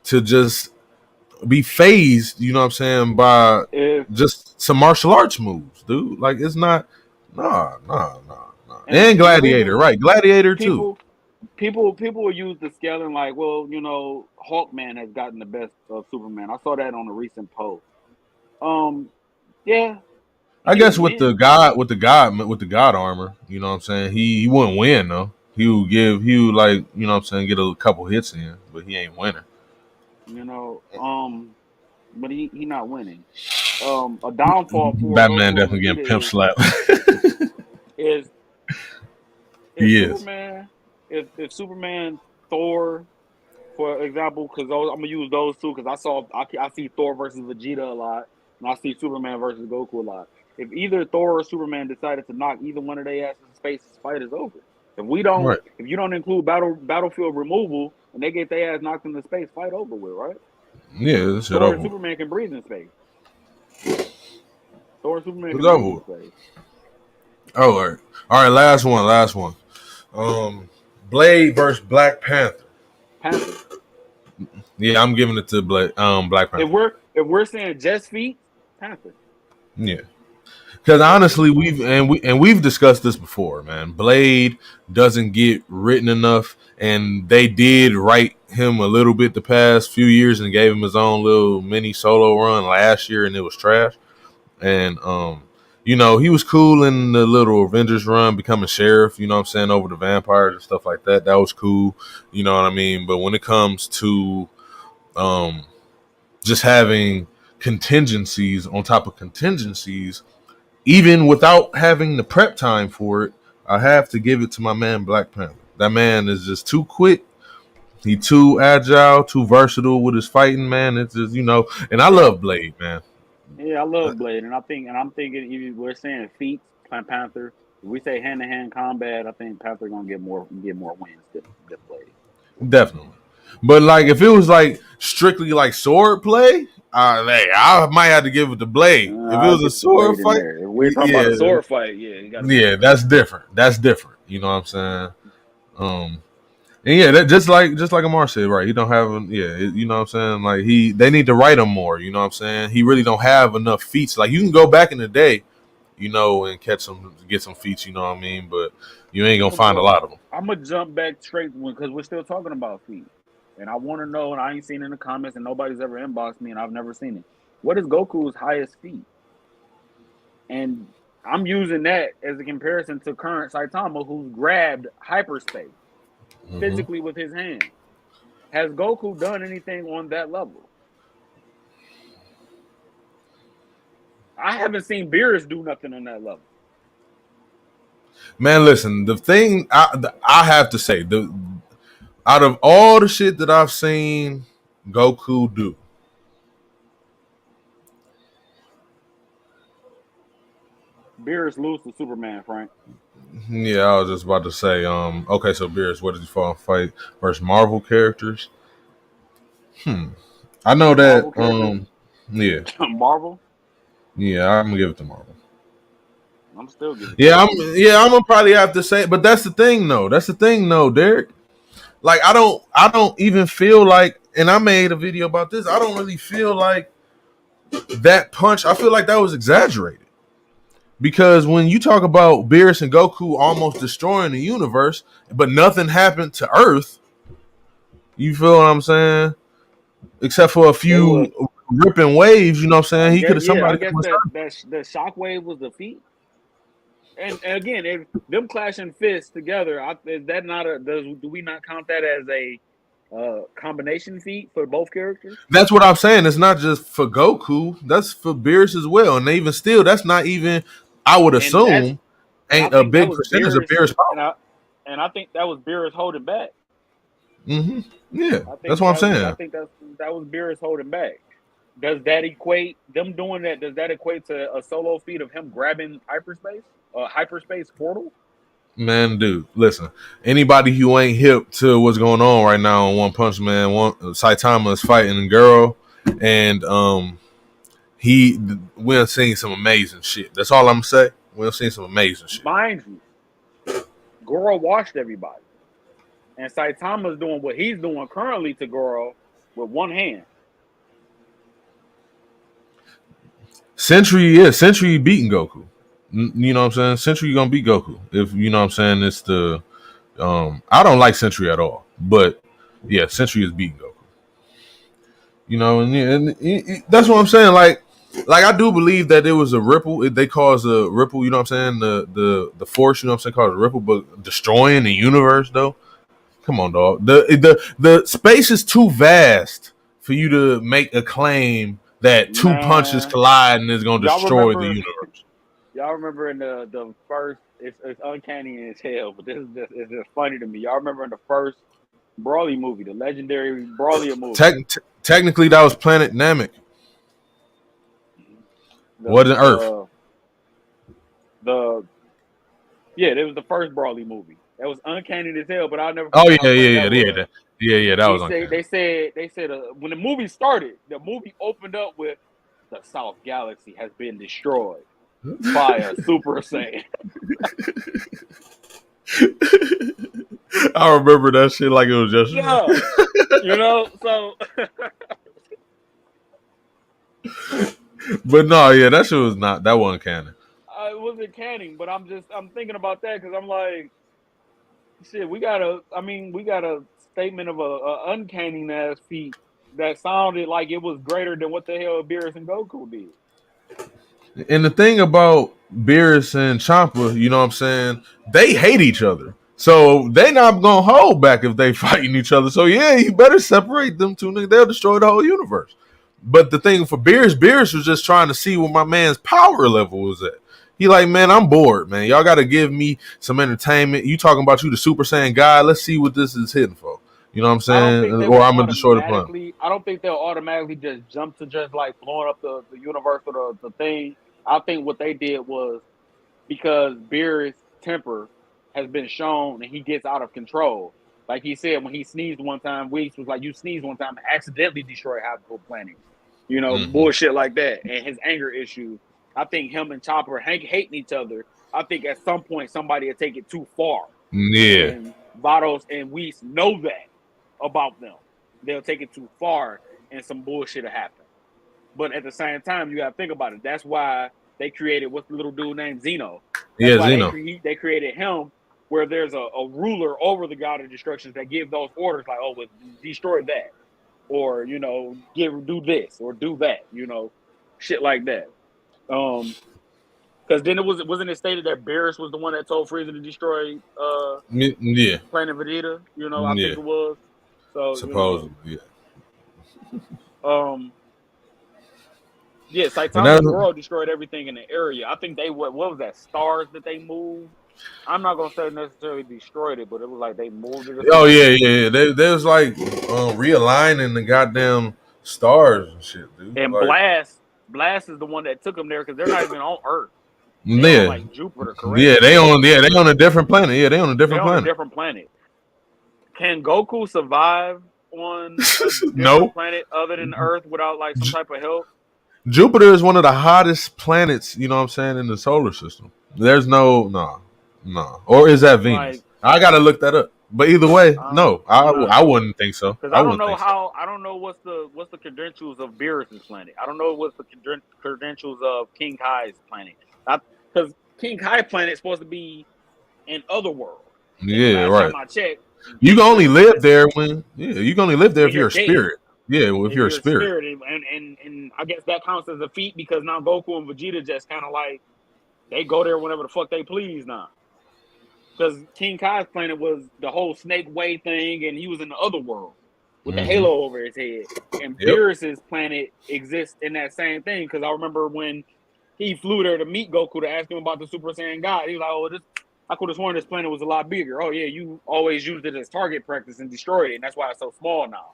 to just be phased, you know what I'm saying, by If just some martial arts moves, dude. Like it's not nah. And and the Gladiator, reason right? Gladiator too. people people will use the scaling like, well, Hawkman has gotten the best of Superman. I saw that on a recent post. Um, yeah, he I guess didn't with win. the god armor, you know what I'm saying, he wouldn't win though. He would like, you know what I'm saying, get a couple hits in, but he ain't winning. You know, but he not winning. A downfall for Batman Goku and definitely getting pimp Vegeta slapped. is if He is. Superman, if Superman, Thor, for example, because I'm gonna use those two because I see Thor versus Vegeta a lot, and I see Superman versus Goku a lot. If either Thor or Superman decided to knock either one of their asses in space, this fight is over. Right. If you don't include battlefield removal, and they get their ass knocked into space, fight over with, right? Yeah, this shit Thor and over with. Superman can breathe in space. Thor and Superman It's can breathe over in with. space. Oh, all right, last one. Um, Blade versus Black Panther. Panther. Yeah, I'm giving it to Black If Panther. we're saying just feet, Panther. Yeah, because Just feet. honestly, we've discussed this before, man. Blade doesn't get written enough, and they did write him a little bit the past few years and gave him his own little mini solo run last year, and it was trash. And he was cool in the little Avengers run, becoming sheriff, you know what I'm saying, over the vampires and stuff like that. That was cool, you know what I mean? But when it comes to um just having contingencies on top of contingencies, even without having the prep time for it, I have to give it to my man Black Panther. That man is just too quick. He too agile, too versatile with his fighting, man. It's just, and I Yeah, love Blade, man. yeah, I love Blade, and I'm thinking if we're saying feats, Panther. If we say hand to hand combat, I think Panther gonna get more wins than Blade. Definitely. But like if it was like strictly like sword play, I might have to give it to Blade. If it I'll was a give sword Blade in fight, there. If we're talking about a yeah, sword fight, yeah, you got to be yeah, Blade. that's different. That's different. You know what I'm saying? Um, and yeah, that just like Amar said, right? He don't have, you know what I'm saying? Like they need to write him more. You know what I'm saying? He really don't have enough feats. Like you can go back in the day, and get some feats. You know what I mean? But you ain't gonna find a lot of them. I'm gonna jump back straight because we're still talking about feet, and I want to know, and I ain't seen it in the comments, and nobody's ever inboxed me, and I've never seen it. What is Goku's highest feat? And I'm using that as a comparison to current Saitama, who's grabbed hyperspace Hmm. physically with his hands. Has Goku done anything on that level? I haven't seen Beerus do nothing on that level. Man, listen. The thing I have to say, the out of all the shit that I've seen Goku do, Beerus lose to Superman, Frank. yeah, I was just about to say, okay, so Beerus, what did he fight versus Marvel characters? I know that, Marvel characters, yeah, Marvel. yeah, I'm gonna give it to Marvel. I'm still giving it Yeah, to I'm gonna probably have to say, but that's the thing, though. That's the thing, though, Derek. Like, I don't even feel like, and I made a video about this. I don't really feel like that punch. I feel like that was exaggerated because when you talk about Beerus and Goku almost destroying the universe, but nothing happened to Earth. You feel what I'm saying? Except for a They were, few ripping waves, you know what I'm saying? I He could guess, have yeah, I somebody. guess the shockwave was the feat. And again, if them clashing fists together, is that not do we not count that as a combination feat for both characters? That's what I'm saying. It's not just for Goku. That's for Beerus as well. And even still, that's not even. I would And that's assume and I ain't a think that big was percentage of Beerus, Beerus and power. I think that was Beerus holding back. Yeah, I that's think what I'm that I saying. think that was Beerus holding back. Does that equate them doing that? Does that equate to a solo feat of him grabbing hyperspace, a hyperspace portal? Man, dude, listen. Anybody who ain't hip to what's going on right now on One Punch Man, Saitama is fighting a girl, and he we're seeing some amazing shit. That's all I'm gonna say. We're seeing some amazing shit. Mind you, Goro washed everybody, and Saitama's doing what he's doing currently to Goro with one hand. Century beating Goku. You know what I'm saying? Century gonna beat Goku. If you know what I'm saying, it's the I don't like Century at all, but yeah, Century is beating Goku. You know, and that's what I'm saying. Like I do believe that it was a ripple. They caused a ripple. You know what I'm saying? The force. You know what I'm saying? Caused a ripple, but destroying the universe though. Come on, dog. The space is too vast for you to make a claim that two punches Man, collide and is gonna y'all destroy the remember? universe. Y'all remember in the first? It's uncanny as hell, but this is it's just funny to me. Y'all remember in the first Brawly movie, the legendary Brawly movie, Technically, that was Planet Namek. the Wasn't Earth. the the yeah, it was the first Brawly movie. That was uncanny as hell, but I'll never Oh forget how funny yeah, that was. that He was said uncanny. they said when the movie started, the movie opened up with the South Galaxy has been destroyed by a Super Saiyan. I remember that shit like it was yesterday. Yeah, so But no, yeah, that shit was not. That wasn't canon. I wasn't canning, but I'm thinking about that because I'm like, shit, we got a statement of a uncanny ass feat that sounded like it was greater than what the hell Beerus and Goku did. And the thing about Beerus and Champa, you know what I'm saying? They hate each other. So they not gonna hold back if they fighting each other. So yeah, you better separate them two niggas. They'll destroy the whole universe. But the thing for Beerus was just trying to see what my man's power level was at. He like, man, I'm bored, man. Y'all gotta give me some entertainment. You talking about you the Super Saiyan guy. Let's see what this is hitting for. You know what I'm I don't saying? think they Or will I'm gonna destroy the planet. automatically. I don't think they'll automatically just jump to just like blowing up the universe or the thing. I think what they did was because Beerus' temper has been shown and he gets out of control. Like he said when he sneezed one time, Weeks was like, "You sneezed one time and accidentally destroy half the whole planet." Mm-hmm. Bullshit like that, and his anger issue. I think him and Chopper hating each other. I think at some point somebody will take it too far, Yeah. and Vados and Whis know that about them. They'll take it too far, and some bullshit will happen. But at the same time, you got to think about it. That's why they created what's the little dude named Zeno. That's Yeah, why Zeno. they created him, where there's a ruler over the god of destructions that give those orders, like, oh, well, destroy that, or do this or do that, shit like that. Because then wasn't it stated that Beerus was the one that told Frieza to destroy Yeah. Planet Vegeta? I Yeah. think it was. So Supposedly, yeah. um, yeah, And Saitama that, and Goro destroyed everything in the area. I think they what was that stars that they moved. I'm not gonna say necessarily destroyed it, but it was like they moved it or some oh shit. yeah. They was like realigning the goddamn stars and shit, dude. And Like, Blast is the one that took them there because they're not even on Earth. They on yeah, like Jupiter, correct? they on a different planet. Yeah, they on a They're different on a planet. different planet. Can Goku survive on a different No, planet other than Earth without like some J- type of help? Jupiter is one of the hottest planets. You know what I'm saying in the solar system. There's no. Or is that Venus? Like, I gotta look that up. But either way, no, I'm not I sure. wouldn't think so. Because I I don't wouldn't know think so. how I don't know what's the credentials of Beerus's planet. I don't know what's the credentials of King Kai's planet. Because King Kai planet is supposed to be an other world. And the Yeah, last time right. I checked, You can only Beerus live planet there when you can only live there when if you're you're a dead. spirit. Yeah, well, if If you're a you're a spirit. spirit, and I guess that counts as a feat because now Goku and Vegeta just kind of like they go there whenever the fuck they please now. Because King Kai's planet was the whole snake way thing, and he was in the other world with the Mm-hmm. halo over his head. And Yep. Beerus's planet exists in that same thing. Because I remember when he flew there to meet Goku to ask him about the Super Saiyan God, he was like, "Oh, this I could have sworn this planet was a lot bigger. Oh yeah, you always used it as target practice and destroyed it, and that's why it's so small now."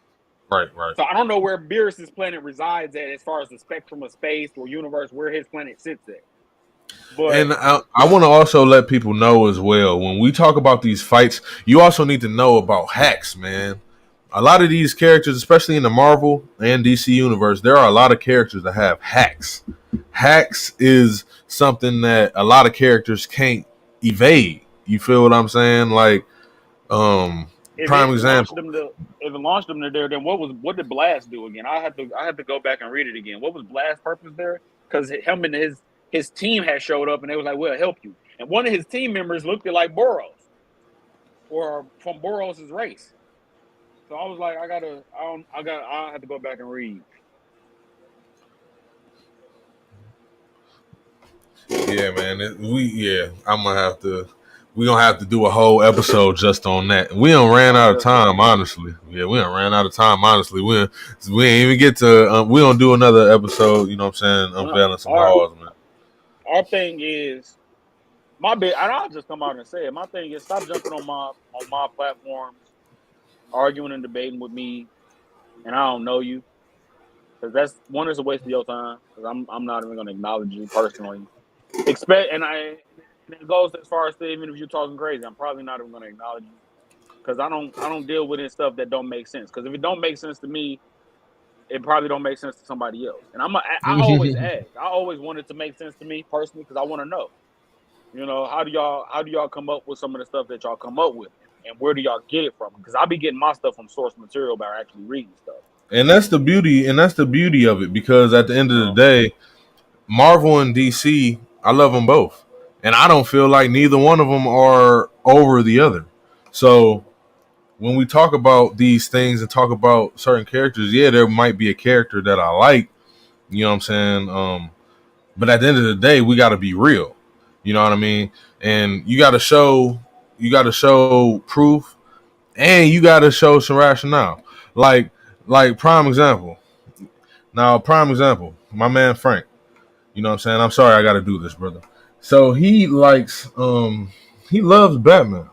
Right, right. So I don't know where Beerus's planet resides at as far as the spectrum of space or universe where his planet sits at. But And I want to also let people know as well when we talk about these fights, you also need to know about hacks, man. A lot of these characters, especially in the Marvel and DC universe, there are a lot of characters that have hacks. Hacks is something that a lot of characters can't evade. You feel what I'm saying? Like, if prime it launched example. them to there, then what did Blast do again? I had to go back and read it again. What was Blast's purpose there? Because him and his team had showed up and they was like, "We'll help you." And one of his team members looked like Boros or from Boros's race. So I was like, I have to go back and read. Yeah, man. I'm gonna have to. We gonna have to do a whole episode just on that. We done ran out of Just on time, that. honestly. Yeah, we done ran out of time, honestly. We ain't even get to. We gonna do another episode. You know what I'm saying? Well, Unveiling some halls, man. our thing is my bit, and I'll just come out and say it. My thing is stop jumping on my platforms, arguing and debating with me, and I don't know you because that's one is a waste of your time because I'm not even going to acknowledge you personally. Expect and it goes as far as to even if you're talking crazy, I'm probably not even going to acknowledge you because I don't deal with this stuff that don't make sense. Because if it don't make sense to me, it probably don't make sense to somebody else. And I always ask. I always wanted to make sense to me personally because I want to know. You know, how do y'all come up with some of the stuff that y'all come up with, and where do y'all get it from? Because I be getting my stuff from source material by actually reading stuff. And that's the beauty. And that's the beauty of it because at the end You of the know, day, Marvel and DC, I love them both, and I don't feel like neither one of them are over the other. So when we talk about these things and talk about certain characters, yeah, there might be a character that I like. You know what I'm saying? But at the end of the day, we got to be real. You know what I mean? And you got to show proof, and you got to show some rationale. Like, prime example. Now, prime example, my man Frank. You know what I'm saying? I'm sorry, I got to do this, brother. So he loves Batman,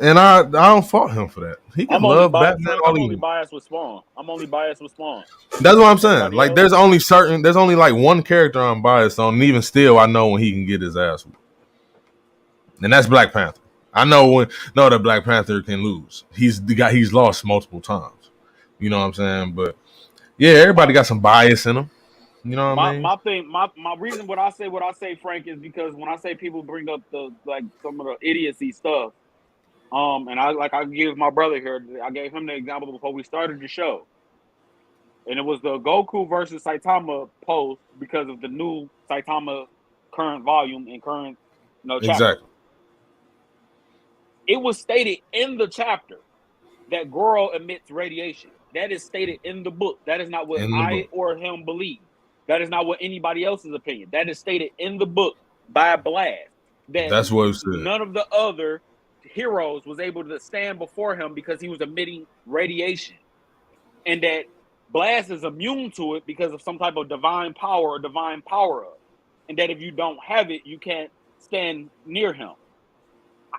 and I don't fault him for that. He can I'm only love biased, Batman Frank. all I'm he only wants. biased with Spawn. I'm only biased with Spawn. That's what I'm saying. Everybody Like, else, there's only like one character I'm biased on, and even still, I know when he can get his ass whooped, and that's Black Panther. I know that Black Panther can lose. He's the guy. He's lost multiple times. You know what I'm saying? But yeah, everybody my got some bias in them. You know what I mean? my thing, my reason what I say, Frank, is because when I say people bring up the like some of the idiocy stuff, and I give my brother here, I gave him the example before we started the show. And it was the Goku versus Saitama post because of the new Saitama current volume and current chapter. Exactly. It was stated in the chapter that Goro emits radiation. That is stated in the book. That is not what In the I book, or him believe. That is not what anybody else's opinion. That is stated in the book by Blast. That that's what it said. none of the other heroes was able to stand before him because he was emitting radiation. And that Blast is immune to it because of some type of divine power or divine power up. And that if you don't have it, you can't stand near him.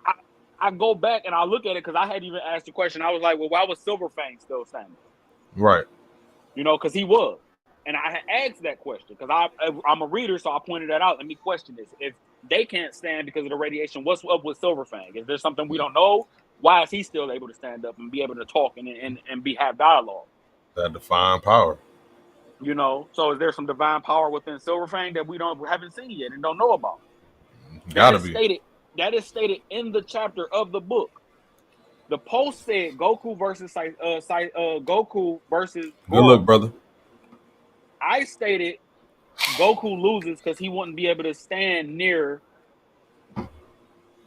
I, I go back and I look at it because I had even asked the question. I was like, well, why was Silverfang still standing? Right. Because he was. And I had asked that question because I'm a reader, so I pointed that out. Let me question this. If they can't stand because of the radiation, what's up with Silverfang? Is there something we don't know? Why is he still able to stand up and be able to talk and have dialogue? That divine power. So is there some divine power within Silverfang that we haven't seen yet and don't know about? That Gotta is be. stated. That is stated in the chapter of the book. The post said Goku versus Goku versus Good luck, Goro. brother. I stated Goku loses because he wouldn't be able to stand near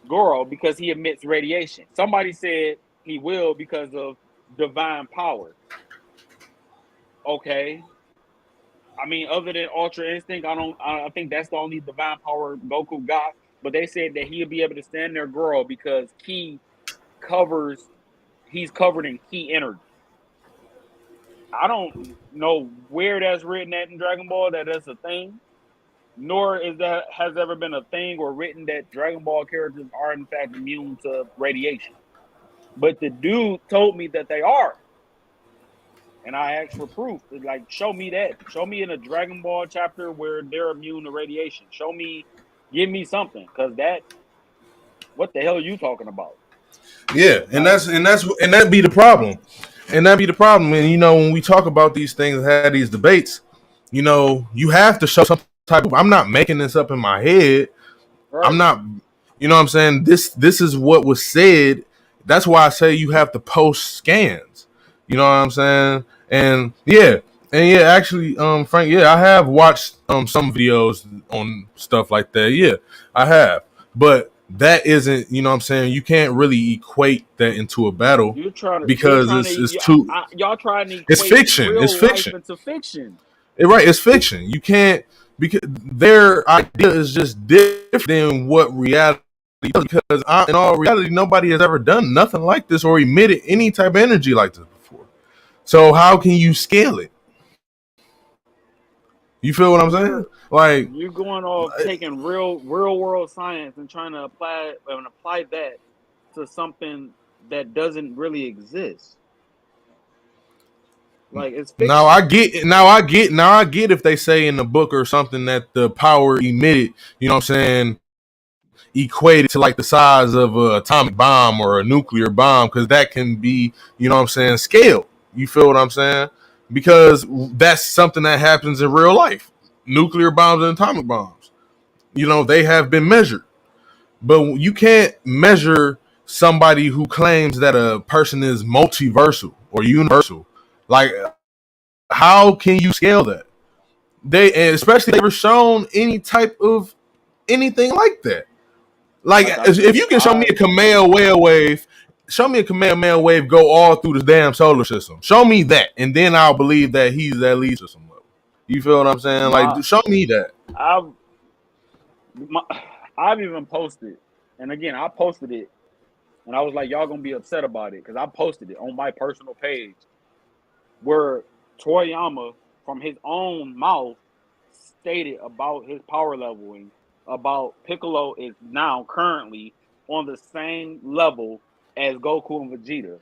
Goro because he emits radiation. Somebody said he will because of divine power. Okay. I mean, other than Ultra Instinct, I think that's the only divine power Goku got. But they said that he'll be able to stand near Goro because he's covered in Ki energy. I don't know where that's written at in Dragon Ball that that's a thing, nor has ever been a thing or written that Dragon Ball characters are in fact immune to radiation. But the dude told me that they are. And I asked for proof. Like, show me that. Show me in a Dragon Ball chapter where they're immune to radiation. Show me, give me something. Cause what the hell are you talking about? Yeah, and that be the problem. And that be the problem. And when we talk about these things and have these debates, you have to show some type of. I'm not making this up in my head. Right. I'm not. You know what I'm saying? This is what was said. That's why I say you have to post scans. You know what I'm saying? And yeah, actually, Frank, yeah, I have watched some videos on stuff like that. Yeah, I have, but that isn't, what I'm saying, you can't really equate that into a battle because it's too. Y'all trying to It's equate fiction. It's real life fiction. into fiction. Right, it's fiction. You can't, because their idea is just different than what reality does. Because in all reality, nobody has ever done nothing like this or emitted any type of energy like this before. So how can you scale it? You feel what I'm saying? Like, you're going off taking real world science and trying to apply that to something that doesn't really exist. Like, it's fiction. Now I get if they say in the book or something that the power emitted, equated to like the size of an atomic bomb or a nuclear bomb, because that can be, scaled. You feel what I'm saying? Because that's something that happens in real life. Nuclear bombs and atomic bombs, they have been measured. But you can't measure somebody who claims that a person is multiversal or universal. Like, how can you scale that? And especially they were shown any type of anything like that. Like, if you can show me a Kamehameha wave, go all through the damn solar system. Show me that, and then I'll believe that he's at least at some level. You feel what I'm saying? Like, show me that. I've even posted, and again, I posted it, and I was like, y'all gonna be upset about it because I posted it on my personal page where Toriyama, from his own mouth, stated about his power leveling, about Piccolo is now currently on the same level as Goku and Vegeta.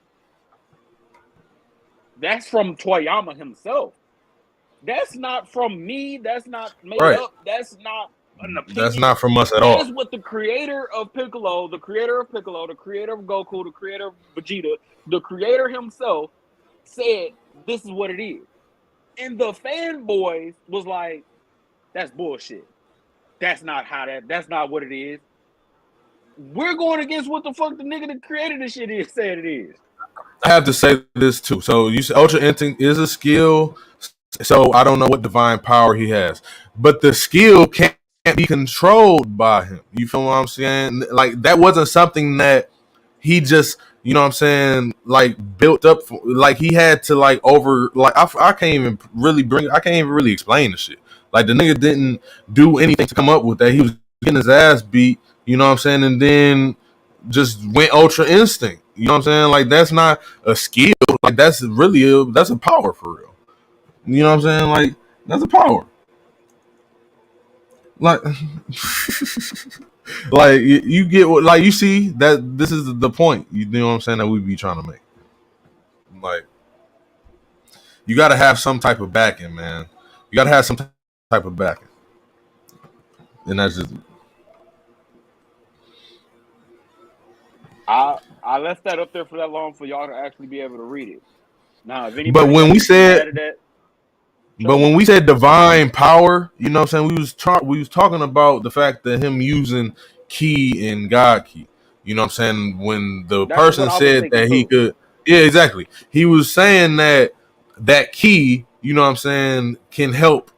That's from Toriyama himself. That's not from me. That's not made up. That's not an opinion. That's not from us at all. That is what the creator of Piccolo, the creator of Goku, the creator of Vegeta, the creator himself said, this is what it is. And the fanboys was like, that's bullshit. That's not what it is. We're going against what the fuck the nigga that created this shit said it is. I have to say this too. So you said Ultra Instinct is a skill. So I don't know what divine power he has, but the skill can't be controlled by him. You feel what I'm saying? Like, that wasn't something that he just, like built up for. Like, he had to like over. Like, I can't even really explain the shit. Like, the nigga didn't do anything to come up with that. He was getting his ass beat. And then just went Ultra Instinct. You know what I'm saying? Like, that's not a skill. Like, that's a power for real. You know what I'm saying? Like, that's a power. Like, like you get what, like, you see that this is the point. You know what I'm saying, that we be trying to make. Like, you got to have some type of backing, man. You got to have some type of backing, and that's just. I left that up there for that long for y'all to actually be able to read it. Now, if anybody, but when we said. that, But when we said divine power, you know what I'm saying, we was talking about the fact that him using Ki and God Ki. You know what I'm saying? When the That's what person I was said thinking that he too. could, yeah, exactly. He was saying that Ki, you know what I'm saying, can help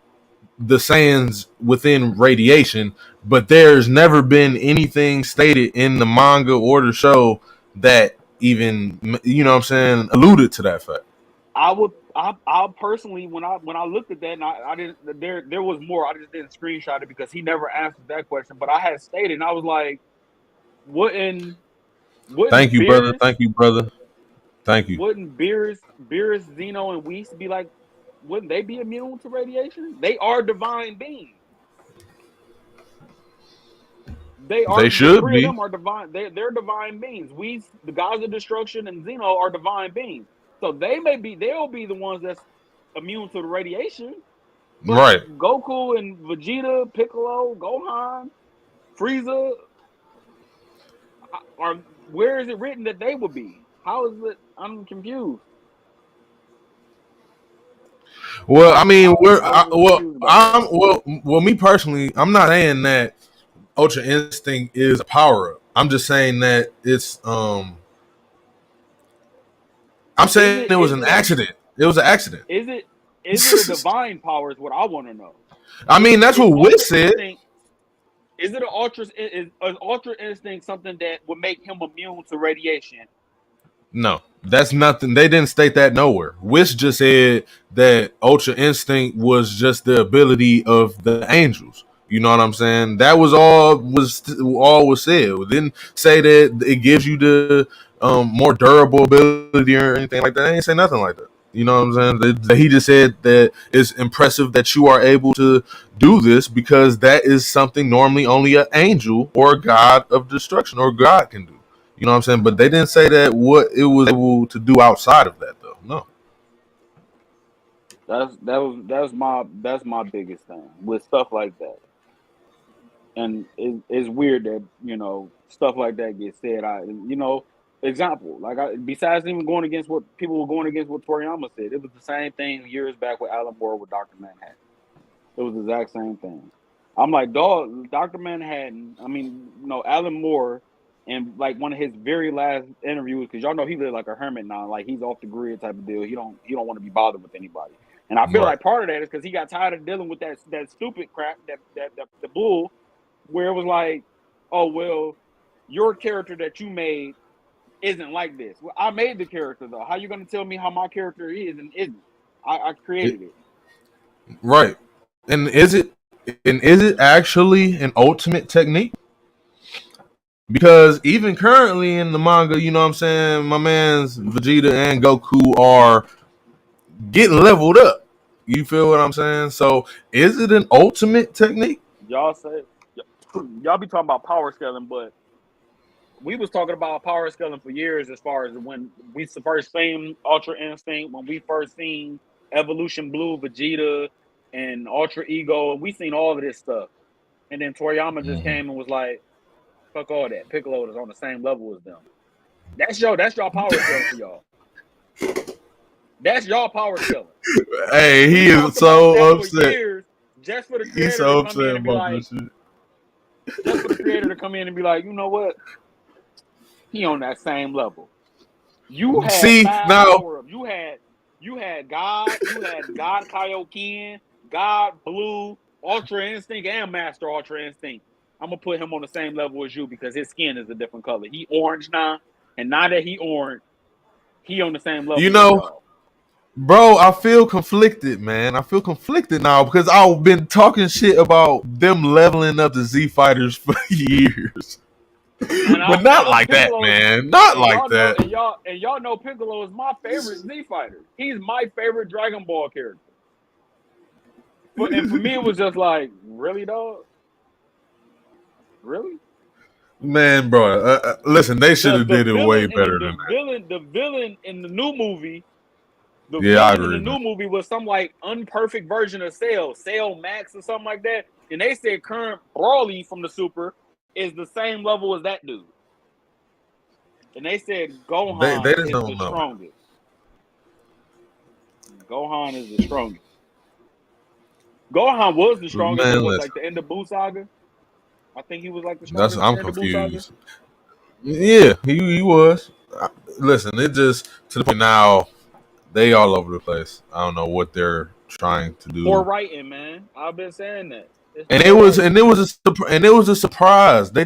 the Saiyans within radiation, but there's never been anything stated in the manga or the show that even, you know what I'm saying, alluded to that fact. I personally when I looked at that, and I didn't, there was more. I just didn't screenshot it because he never answered that question. But I had stated, and I was like, wouldn't Thank wouldn't you, brother. Beerus Thank you, brother. Thank you. wouldn't Beerus, Zeno, and Whis be like, wouldn't they be immune to radiation? They are divine beings. They are, They the should three of be. them are divine. They're divine beings. We, the gods of destruction, and Zeno are divine beings. So they'll be the ones that's immune to the radiation. But Right. Goku and Vegeta, Piccolo, Gohan, Frieza are, where is it written that they would be? How is it? I'm confused. Well, I mean, I was just confused about that. me personally, I'm not saying that Ultra Instinct is a power up. I'm just saying that I'm Is saying it it was is an it a accident. It was an accident. is it is it a divine power? Is what I want to know. I mean, that's Is what Ultra Wiz said. Instinct, is it an Ultra Instinct something that would make him immune to radiation? No, that's nothing. They didn't state that nowhere. Wish just said that Ultra Instinct was just the ability of the angels. You know what I'm saying? That was all was said. It didn't say that it gives you the more durable ability or anything like that. They didn't say nothing like that. You know what I'm saying? He just said that it's impressive that you are able to do this because that is something normally only an angel or a god of destruction or God can do. You know what I'm saying? But they didn't say that what it was able to do outside of that, though. No. That's my biggest thing with stuff like that. And it's weird that, stuff like that gets said. Example, like, besides even going against what people were going against what Toriyama said, it was the same thing years back with Alan Moore with Doctor Manhattan. It was the exact same thing. I'm like, dog, Doctor Manhattan. I mean, Alan Moore, and like one of his very last interviews, because y'all know he lived like a hermit now, like he's off the grid type of deal. He don't want to be bothered with anybody. And I feel Right. like part of that is because he got tired of dealing with that stupid crap, that the bull, where it was like, oh well, your character that you made isn't like this. Well, I made the character though. How you gonna tell me how my character is and isn't? I It, created it. right. And is it actually an ultimate technique? Because even currently in the manga, you know what I'm saying, my man's Vegeta and Goku are getting leveled up. You feel what I'm saying? So is it an ultimate technique? Y'all say y'all be talking about power scaling, but we was talking about power scaling for years as far as when we first seen Ultra Instinct, when we first seen Evolution Blue, Vegeta, and Ultra Ego, and we seen all of this stuff. And then Toriyama just Mm-hmm. came and was like, fuck all that. Piccolo is on the same level as them. That's y'all power scaling for y'all. That's y'all power scaling. Hey, We he is talked about that so for upset. years just for the He's creator to so come in upset and be about like, this shit. you know what? He on that same level. You had See, 5 now power ups. You had God Kaioken, God Blue, Ultra Instinct, and Master Ultra Instinct. I'm gonna put him on the same level as you because his skin is a different color. He orange now, and now that he orange, he on the same you level as know, y'all. bro, I feel conflicted, man. I feel conflicted now because I've been talking shit about them leveling up the Z fighters for years. But not And like that, Piccolo's, man. Not and like y'all know that. and y'all know Piccolo is my favorite Z fighter. He's my favorite Dragon Ball character. And for me, it was just like, really, dog? Really? Man, bro, listen, they should The have the did it villain way in better than that. the villain in the new movie, Yeah, I agree, man. was some like unperfect version of Cell Max or something like that. And they said current Brawly from the Super is the same level as that dude. And they said They Gohan just is the don't know, man. strongest. Gohan is the strongest. Gohan was the strongest at Man, what, listen. like the end of Buu Saga? I think he was like the strongest I'm in the Buu saga. confused. Yeah, he was. Listen, it just to the point now they all over the place. I don't know what they're trying to Poor do. writing, man. I've been saying that. It's And poor writing. it was a surprise. We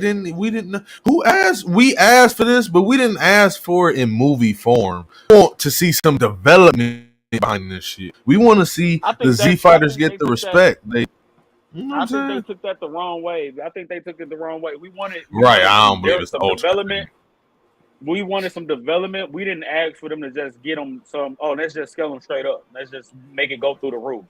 didn't who asked we asked for this, but we didn't ask for it in movie form. We want to see some development behind this shit. We want to see the Z I fighters think get they the took that. respect. They you know what I I'm think they saying? took that the wrong way. I think they took it the wrong way. We Right. wanted I don't believe it's the some ultimate development. thing. We wanted some development. We didn't ask for them to just get them some. Oh, let's just scale them straight up. Let's just make it go through the roof.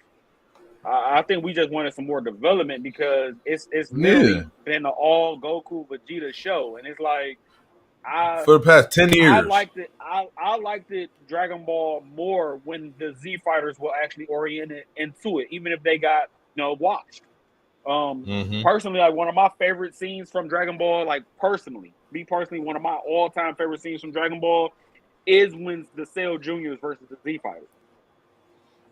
I think we just wanted some more development because it's Yeah. literally been an all Goku Vegeta show, and it's like I For the past 10 years. I liked it Dragon Ball more when the Z fighters were actually oriented into it, even if they got washed. Mm-hmm. Personally, like one of my favorite scenes from Dragon Ball, like me personally, one of my all-time favorite scenes from Dragon Ball is when the Cell Juniors versus the Z fighters.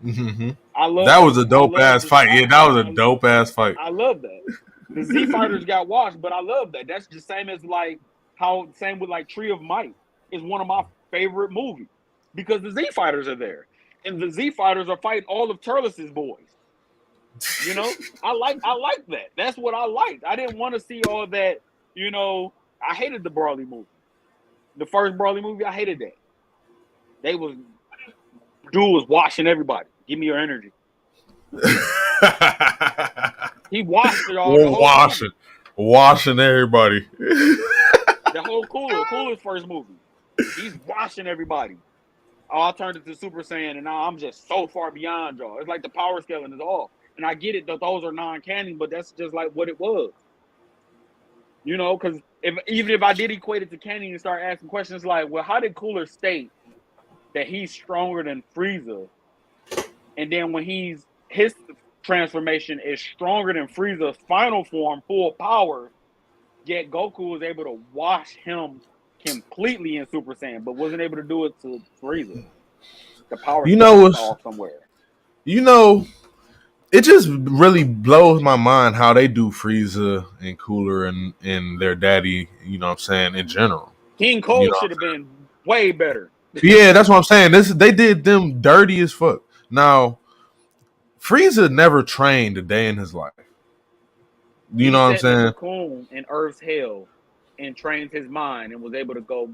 Mm-hmm. I love That that. was a dope ass fight. Yeah, that was a dope ass fight. I love that. The Z fighters got washed, but I love that. That's the same as like how same with like Tree of Might is one of my favorite movies because the Z fighters are there, and the Z fighters are fighting all of Turles's boys. You know, I like that. That's what I liked. I didn't want to see all that. I hated the Broly movie. The first Broly movie, I hated that. Dude was washing everybody. Give me your energy. He washed it all. The whole washing everybody. The whole Cooler's first movie. He's washing everybody. Oh, I turned it to Super Saiyan, and now I'm just so far beyond y'all. It's like the power scaling is off. And I get it that those are non-canon, but that's just like what it was. Because even if I did equate it to canon and start asking questions like, well, how did Cooler state that he's stronger than Frieza? And then when his transformation is stronger than Frieza's final form, full power, yet Goku was able to wash him completely in Super Saiyan, but wasn't able to do it to Frieza. The power off somewhere. It just really blows my mind how they do Frieza and Cooler and their daddy, you know what I'm saying, in general. King Cole should have been way better. Yeah, that's what I'm saying. They did them dirty as fuck. Now, Frieza never trained a day in his life. You know what I'm saying? He sat in the cocoon in Earth's hell and trained his mind and was able to go.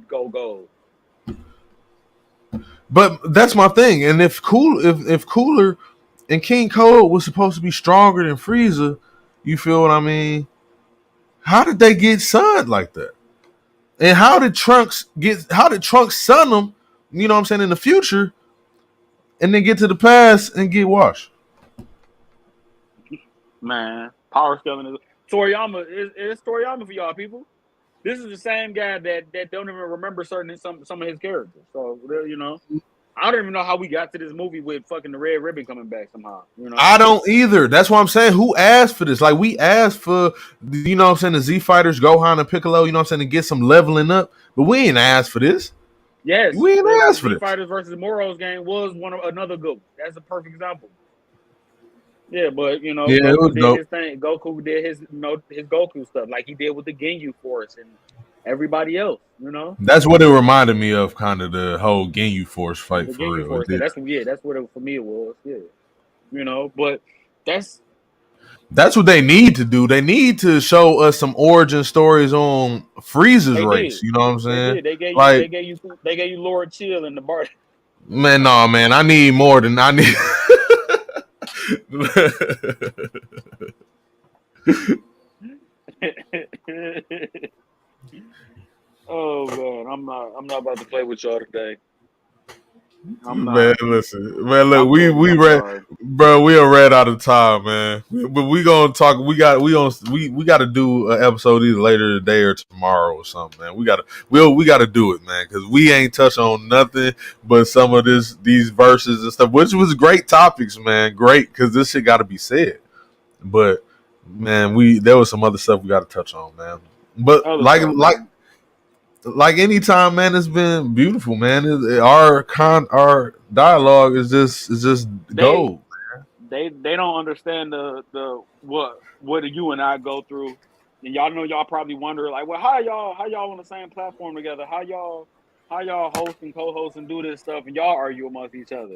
But that's my thing. And if Cooler and King Cole was supposed to be stronger than Frieza, you feel what I mean? How did they get sunned like that? And how did Trunks sun them, you know what I'm saying, in the future, and then get to the past and get washed? Man, power scaling is Toriyama is Toriyama for y'all people. This is the same guy that don't even remember some of his characters. So I don't even know how we got to this movie with fucking the Red Ribbon coming back somehow. I don't either. That's why I'm saying, who asked for this? Like, we asked for, you know what I'm saying, the Z Fighters, Gohan and Piccolo, you know what I'm saying, to get some leveling up, but we ain't asked for this. Yes, we ain't asked for this. Z Fighters versus Moro's game was another good one. That's a perfect example. Yeah, but Goku did his thing. Goku did his his Goku stuff like he did with the Ginyu Force and everybody else. That's what it reminded me of, kind of the whole Ginyu Force fight the for Ginyu real. Force. That's what it for me it was. Yeah, but that's what they need to do. They need to show us some origin stories on Frieza's race. You know what I'm saying? They gave you Lord Chill in the bar. Man, no, man. I need more than I need. Oh man, I'm not about to play with y'all today. Man, listen, man. Look, we ran, bro. We are ran out of time, man. But we gonna talk. We got to do an episode either later today or tomorrow or something, man. We gotta do it, man, because we ain't touch on nothing but some of these verses and stuff, which was great topics, man. Great, because this shit got to be said. But man, there was some other stuff we got to touch on, man. But like anytime, man, it's been beautiful, man. Our dialogue is just gold. They don't understand the what you and I go through And y'all know y'all probably wonder like, well, how y'all on the same platform together? How y'all host and co-host and do this stuff and y'all argue amongst each other?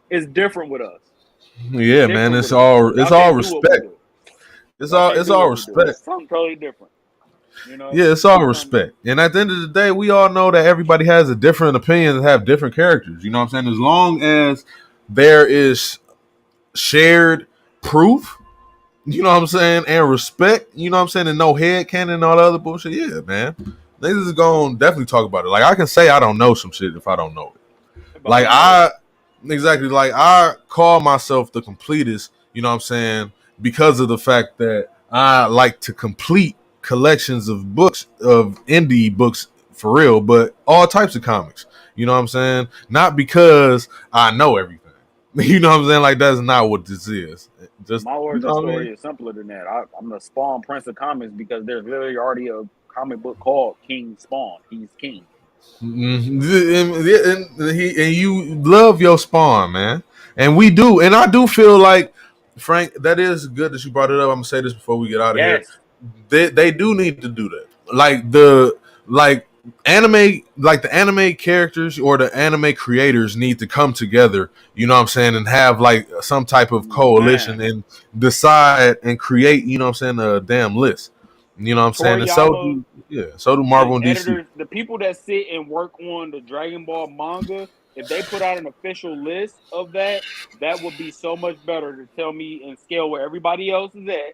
It's different with us. Yeah, man, Different it's with us. all Y'all it's all can't do what we respect. do. It's Y'all all can't it's do all what we do. respect. It's something totally different. You know? Yeah, it's all It's respect. And at the end of the day, we all know that everybody has a different opinion and have different characters. You know what I'm saying? As long as there is shared proof, you know what I'm saying, and respect, you know what I'm saying, and no head canon and all the other bullshit, yeah, man. Niggas is gonna definitely talk about it. Like I can say I don't know some shit if I don't know it. but Like I know it. I exactly like I call myself the completist, you know what I'm saying, because of the fact that I like to complete collections of books, of indie books for real, but all types of comics. You know what I'm saying? Not because I know everything. You know what I'm saying? Like that's not what this is. Just My you know origin what I mean? story is simpler than that. I'm the Spawn Prince of Comics because there's literally already a comic book called King Spawn. He's king. And you love your spawn, man. And we do. And I do feel like, Frank, that is good that you brought it up. I'm gonna say this before we get out of here. Yes. They do need to do that. Like the anime characters or the anime creators need to come together, you know what I'm saying, and have like some type of coalition Man. and decide and create, you know what I'm saying, a damn list. You know what I'm saying? And Toriyama, so do the Marvel and DC. editors, the people that sit and work on the Dragon Ball manga, if they put out an official list of that, that would be so much better to tell me and scale where everybody else is at,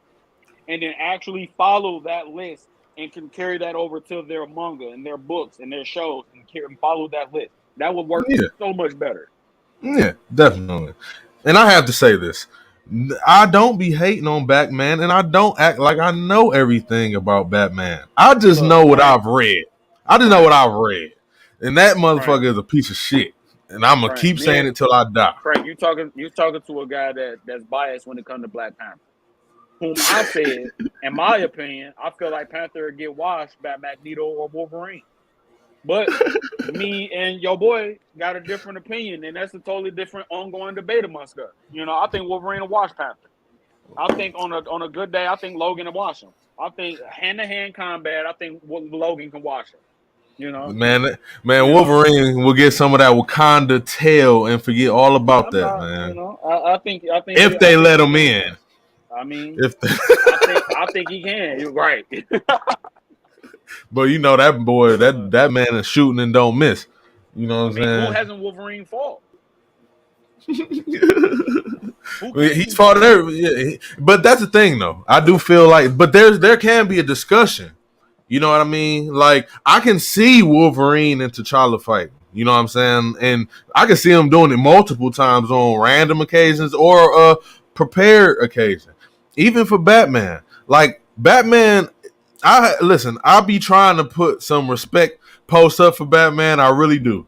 and then actually follow that list and can carry that over to their manga and their books and their shows and follow that list. That would work Yeah. so much better. Yeah, definitely. And I have to say this. I don't be hating on Batman and I don't act like I know everything about Batman. I just Look, know what Frank, I've read. I just know what Frank, I've read. And that Frank, motherfucker is a piece of shit. And I'm gonna Frank. keep saying it till I die. Frank, you talking to a guy that's biased when it comes to Black Panther, whom I said, in my opinion, I feel like Panther would get washed by Magneto or Wolverine. But me and your boy got a different opinion, and that's a totally different ongoing debate amongst us. I think Wolverine will wash Panther. I think on a good day, I think Logan will wash him. I think hand to hand combat, I think Logan can wash him. You know, Man, you know. Wolverine will get some of that Wakanda tail and forget all about I'm that, not, man. I think If I they think let he him can. in. I mean, If they, I think he can. You're right. but you know that boy, But that man is shooting and don't miss. You know I what mean, who I'm hasn't Wolverine fought? saying? Who can't He's he fought fight? every, yeah, but that's the thing though. I do feel like, but there can be a discussion. You know what I mean? Like I can see Wolverine and T'Challa fighting. You know what I'm saying? And I can see him doing it multiple times on random occasions or a prepared occasion. Even for Batman, like Batman, I listen. I'll be trying to put some respect post up for Batman. I really do.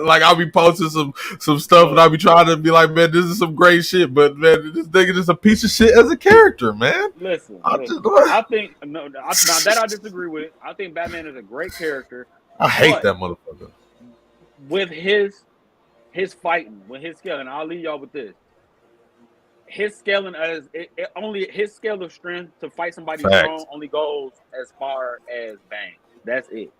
Like I'll be posting some stuff and Look, I'll be trying to be like, man, this is some great shit. But man, this nigga just a piece of shit as a character, man. listen, I listen. just I think no, now that I disagree with. I think Batman is a great character, I hate but that motherfucker. with his fighting, with his scaling, I'll leave y'all with this. His scaling as it only his scale of strength to fight somebody strong Facts. only goes as far as Bang. That's it.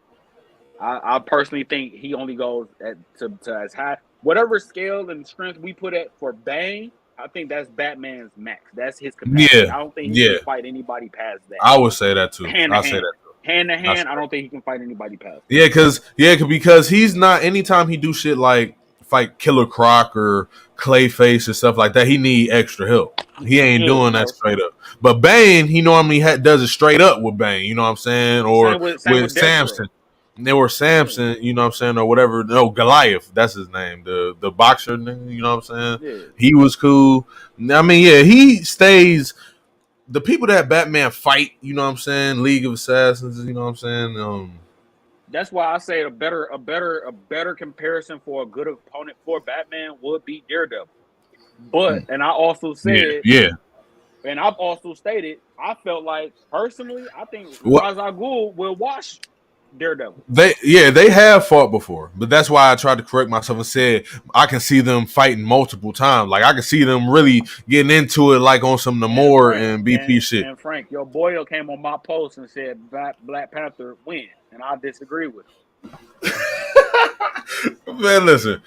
I personally think he only goes to as high whatever scale and strength we put at for Bang. I think that's Batman's max. That's his capacity. Yeah, I don't think he yeah. can fight anybody past that. I would say that too. Hand to I say hand, that too. hand to I say hand. I that. don't think he can fight anybody past that. Because he's not. Anytime he do shit like fight Killer Croc or Clayface and stuff like that, he need extra help. He ain't Yeah, doing that straight up. But Bane, he normally does it straight up with Bane. You know what I'm saying? Or same with with Deathstroke. Samson. Or Yeah, Samson, you know what I'm saying, or whatever. No, Goliath, that's his name. The boxer, you know what I'm saying? yeah. He was cool. I mean, yeah, he stays. The people that Batman fight, you know what I'm saying, League of Assassins, you know what I'm saying. That's why I say a better comparison for a good opponent for Batman would be Daredevil. But and I also Yeah, said, yeah. and I've also stated, I felt like personally, I think What? Ra's al Ghul will wash. Daredevil. They have fought before, but that's why I tried to correct myself and said I can see them fighting multiple times. Like I can see them really getting into it, like on some Namor and BP shit. And Frank, your boy came on my post and said Black Panther win, and I disagree with him. Man, listen.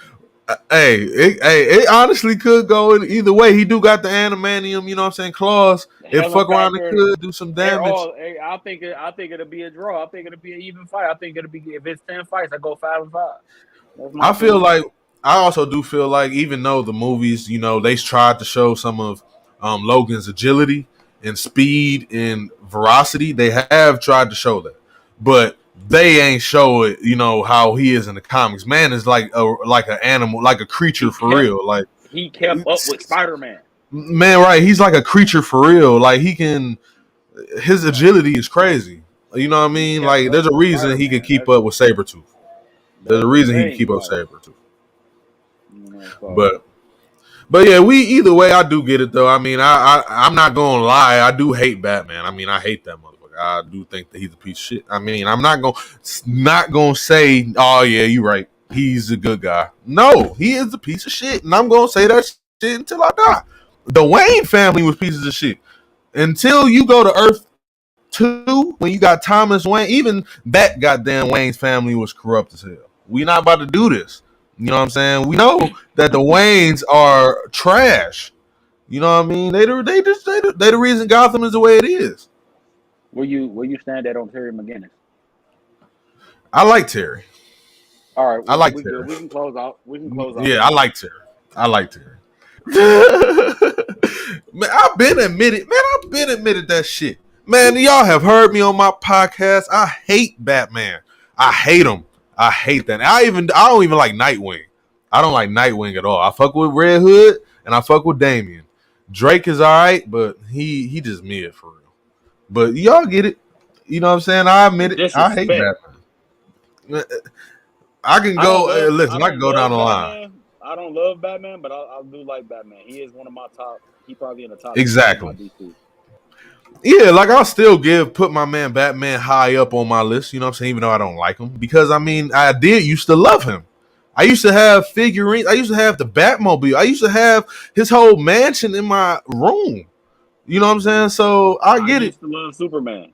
It honestly could go in either way. He do got the animanium, you know what I'm saying, claws. If fuck around, it could do some damage. I think it'll be a draw. I think it'll be an even fight. I think it'll be, if it's 10 fights, I go 5-5. I feel like, I also do feel like, even though the movies, you know, they tried to show some of Logan's agility and speed and veracity, they have tried to show that, but they ain't show it, you know, how he is in the comics. Man is like an animal, like a creature for real. Like he kept up with Spider-Man. Man, right? He's like a creature for real. Like his agility is crazy. You know what I mean? Like there's a reason he could keep up with Sabretooth. There's a reason he can keep up with Sabretooth. But yeah, either way, I do get it though. I mean, I'm not gonna lie, I do hate Batman. I mean, I hate that motherfucker. I do think that he's a piece of shit. I mean, I'm not gonna say, oh yeah, you're right, he's a good guy. No, he is a piece of shit, and I'm gonna say that shit until I die. The Wayne family was pieces of shit. Until you go to Earth 2, when you got Thomas Wayne, even that goddamn Wayne's family was corrupt as hell. We not about to do this. You know what I'm saying? We know that the Waynes are trash. You know what I mean? They the reason Gotham is the way it is. Where you stand at on Terry McGinnis? I like Terry. All right, I like Terry. We can close out. Yeah, I like Terry. Man, I've been admitted that shit. Man, y'all have heard me on my podcast. I hate Batman. I hate him. I hate that. I don't even like Nightwing. I don't like Nightwing at all. I fuck with Red Hood and I fuck with Damian. Drake is all right, but he just mid for real. But y'all get it. You know what I'm saying? I admit it. I hate Batman. I can go. Listen, I can go down the line. I don't love Batman, but I do like Batman. He is one of my top. He probably in the top. Exactly. Yeah, like I'll still put my man Batman high up on my list. You know what I'm saying? Even though I don't like him, because I mean, I did used to love him. I used to have figurines. I used to have the Batmobile. I used to have his whole mansion in my room. You know what I'm saying? So I get it. I used to love Superman.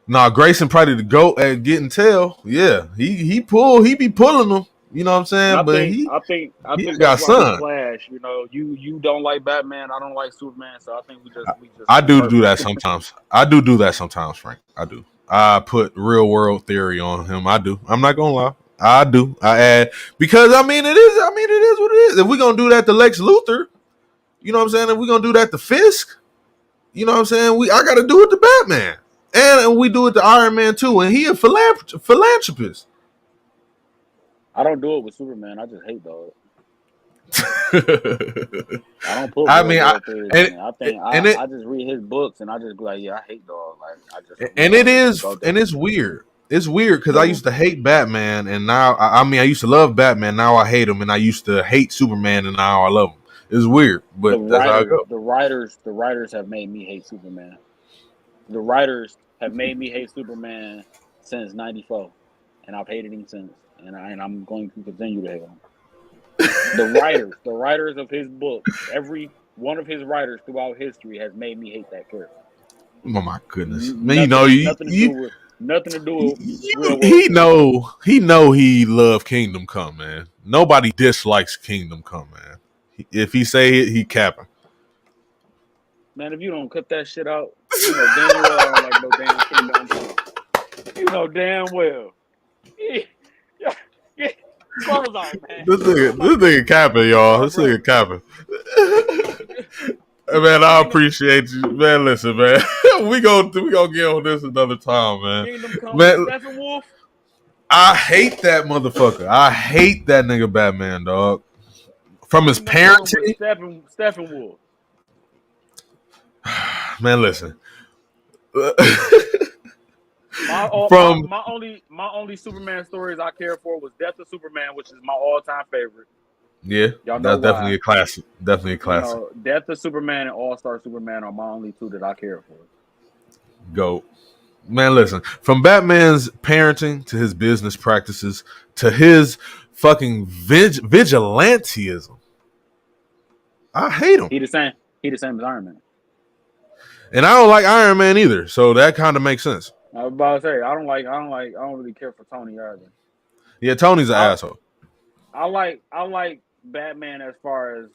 Nah, Grayson probably the GOAT at getting tail. Yeah, he be pulling them. You know what I'm saying? I think got son. Flash. You know, you don't like Batman. I don't like Superman. So I think we just. I do that sometimes. I do that sometimes, Frank. I do. I put real world theory on him. I do. I'm not gonna lie. I do. I add because I mean it is. It is what it is. If we're gonna do that to Lex Luthor, you know what I'm saying? If we're gonna do that to Fisk, you know what I'm saying? I got to do it to Batman, and we do it to Iron Man too. And he a philanthropist. I don't do it with Superman. I just hate dog. I don't put. I mean, I just read his books and I just be like, yeah, I hate dog. Like I just. And it is, and it's weird. It's weird because I used to hate Batman, and now I used to love Batman. Now I hate him, and I used to hate Superman, and now I love him. It's weird, but that's how it goes. The writers have made me hate Superman. The writers have made me hate Superman since '94, and I've hated him since. And I'm going to continue to hate him. The writers of his book, every one of his writers throughout history has made me hate that character. Oh my goodness, man! Nothing to do with real world. He know he love Kingdom Come, man. Nobody dislikes Kingdom Come, man. If he say it, he capping. Man, if you don't cut that shit out, you know damn well I don't like no damn Kingdom Come. You know damn well. Yeah. Close out, man. This nigga capping, y'all. This nigga capping. Man, I appreciate you, man. Listen, man, we gonna get on this another time, man. Man, Steppenwolf. I hate that motherfucker. I hate that nigga Batman, dog. From his parenting. Steppenwolf. Man, listen. My only Superman stories I cared for was Death of Superman, which is my all-time favorite. Yeah, that's definitely a classic. Definitely a classic. You know, Death of Superman and All-Star Superman are my only two that I care for. Go. Man, listen, from Batman's parenting to his business practices to his fucking vigilanteism, I hate him. He the same. He the same as Iron Man. And I don't like Iron Man either, so that kind of makes sense. I was about to say I don't really care for Tony either. Yeah, Tony's an asshole. I like Batman as far as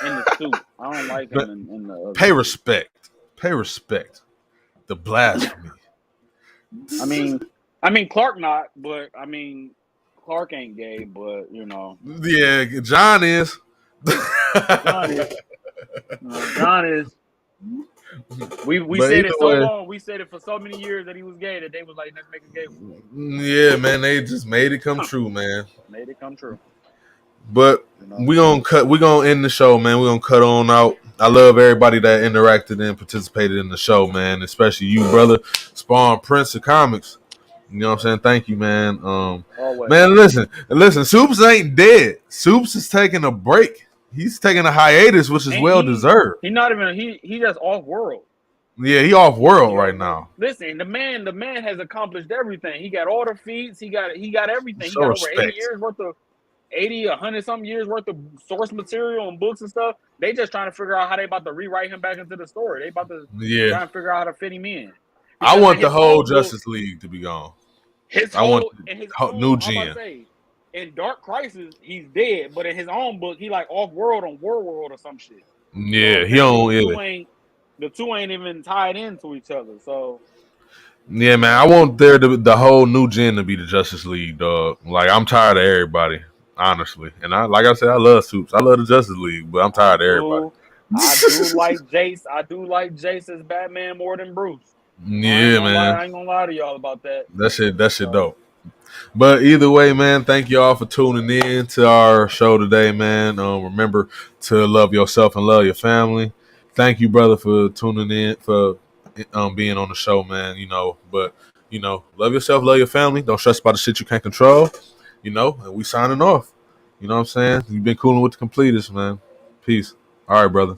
in the suit. I don't like him in the. Pay respect. Pay respect. The blasphemy. I mean Clark not, but I mean Clark ain't gay, but you know. Yeah, John is. John is. We said it so long. We said it for so many years that he was gay that they was like, let's make a gay one. Yeah, man, they just made it come true, man. Made it come true. But we gonna end the show, man. We're gonna cut on out. I love everybody that interacted and participated in the show, man. Especially you, brother. Spawn Prince of Comics. You know what I'm saying? Thank you, man. Man, listen, Soups ain't dead. Soups is taking a break. He's taking a hiatus, which is well deserved. He's not even he just off world. Yeah, he off world right now. Listen, the man has accomplished everything. He got all the feats. He got everything. So he got respect. over 80 years worth of 100 something years worth of source material and books and stuff. They just trying to figure out how they about to rewrite him back into the story. They about to try and figure out how to fit him in. Because I want the whole Justice League to be gone. I want new gen. In Dark Crisis, he's dead, but in his own book, he like off world on World or some shit. Yeah, so he don't. The two ain't even tied into each other. So yeah, man, I want the whole new gen to be the Justice League, dog. Like I'm tired of everybody, honestly. And like I said, I love Soups. I love the Justice League, but I'm tired of everybody. I do like Jace. I do like Jace as Batman more than Bruce. Yeah, man. I ain't gonna lie to y'all about that. That shit dope. But either way, man, thank y'all for tuning in to our show today, man. Remember to love yourself and love your family. Thank you, brother, for tuning in, for being on the show, man. But love yourself, love your family. Don't stress about the shit you can't control. And we signing off. You know what I'm saying? You've been cooling with the Completist, man. Peace. All right, brother.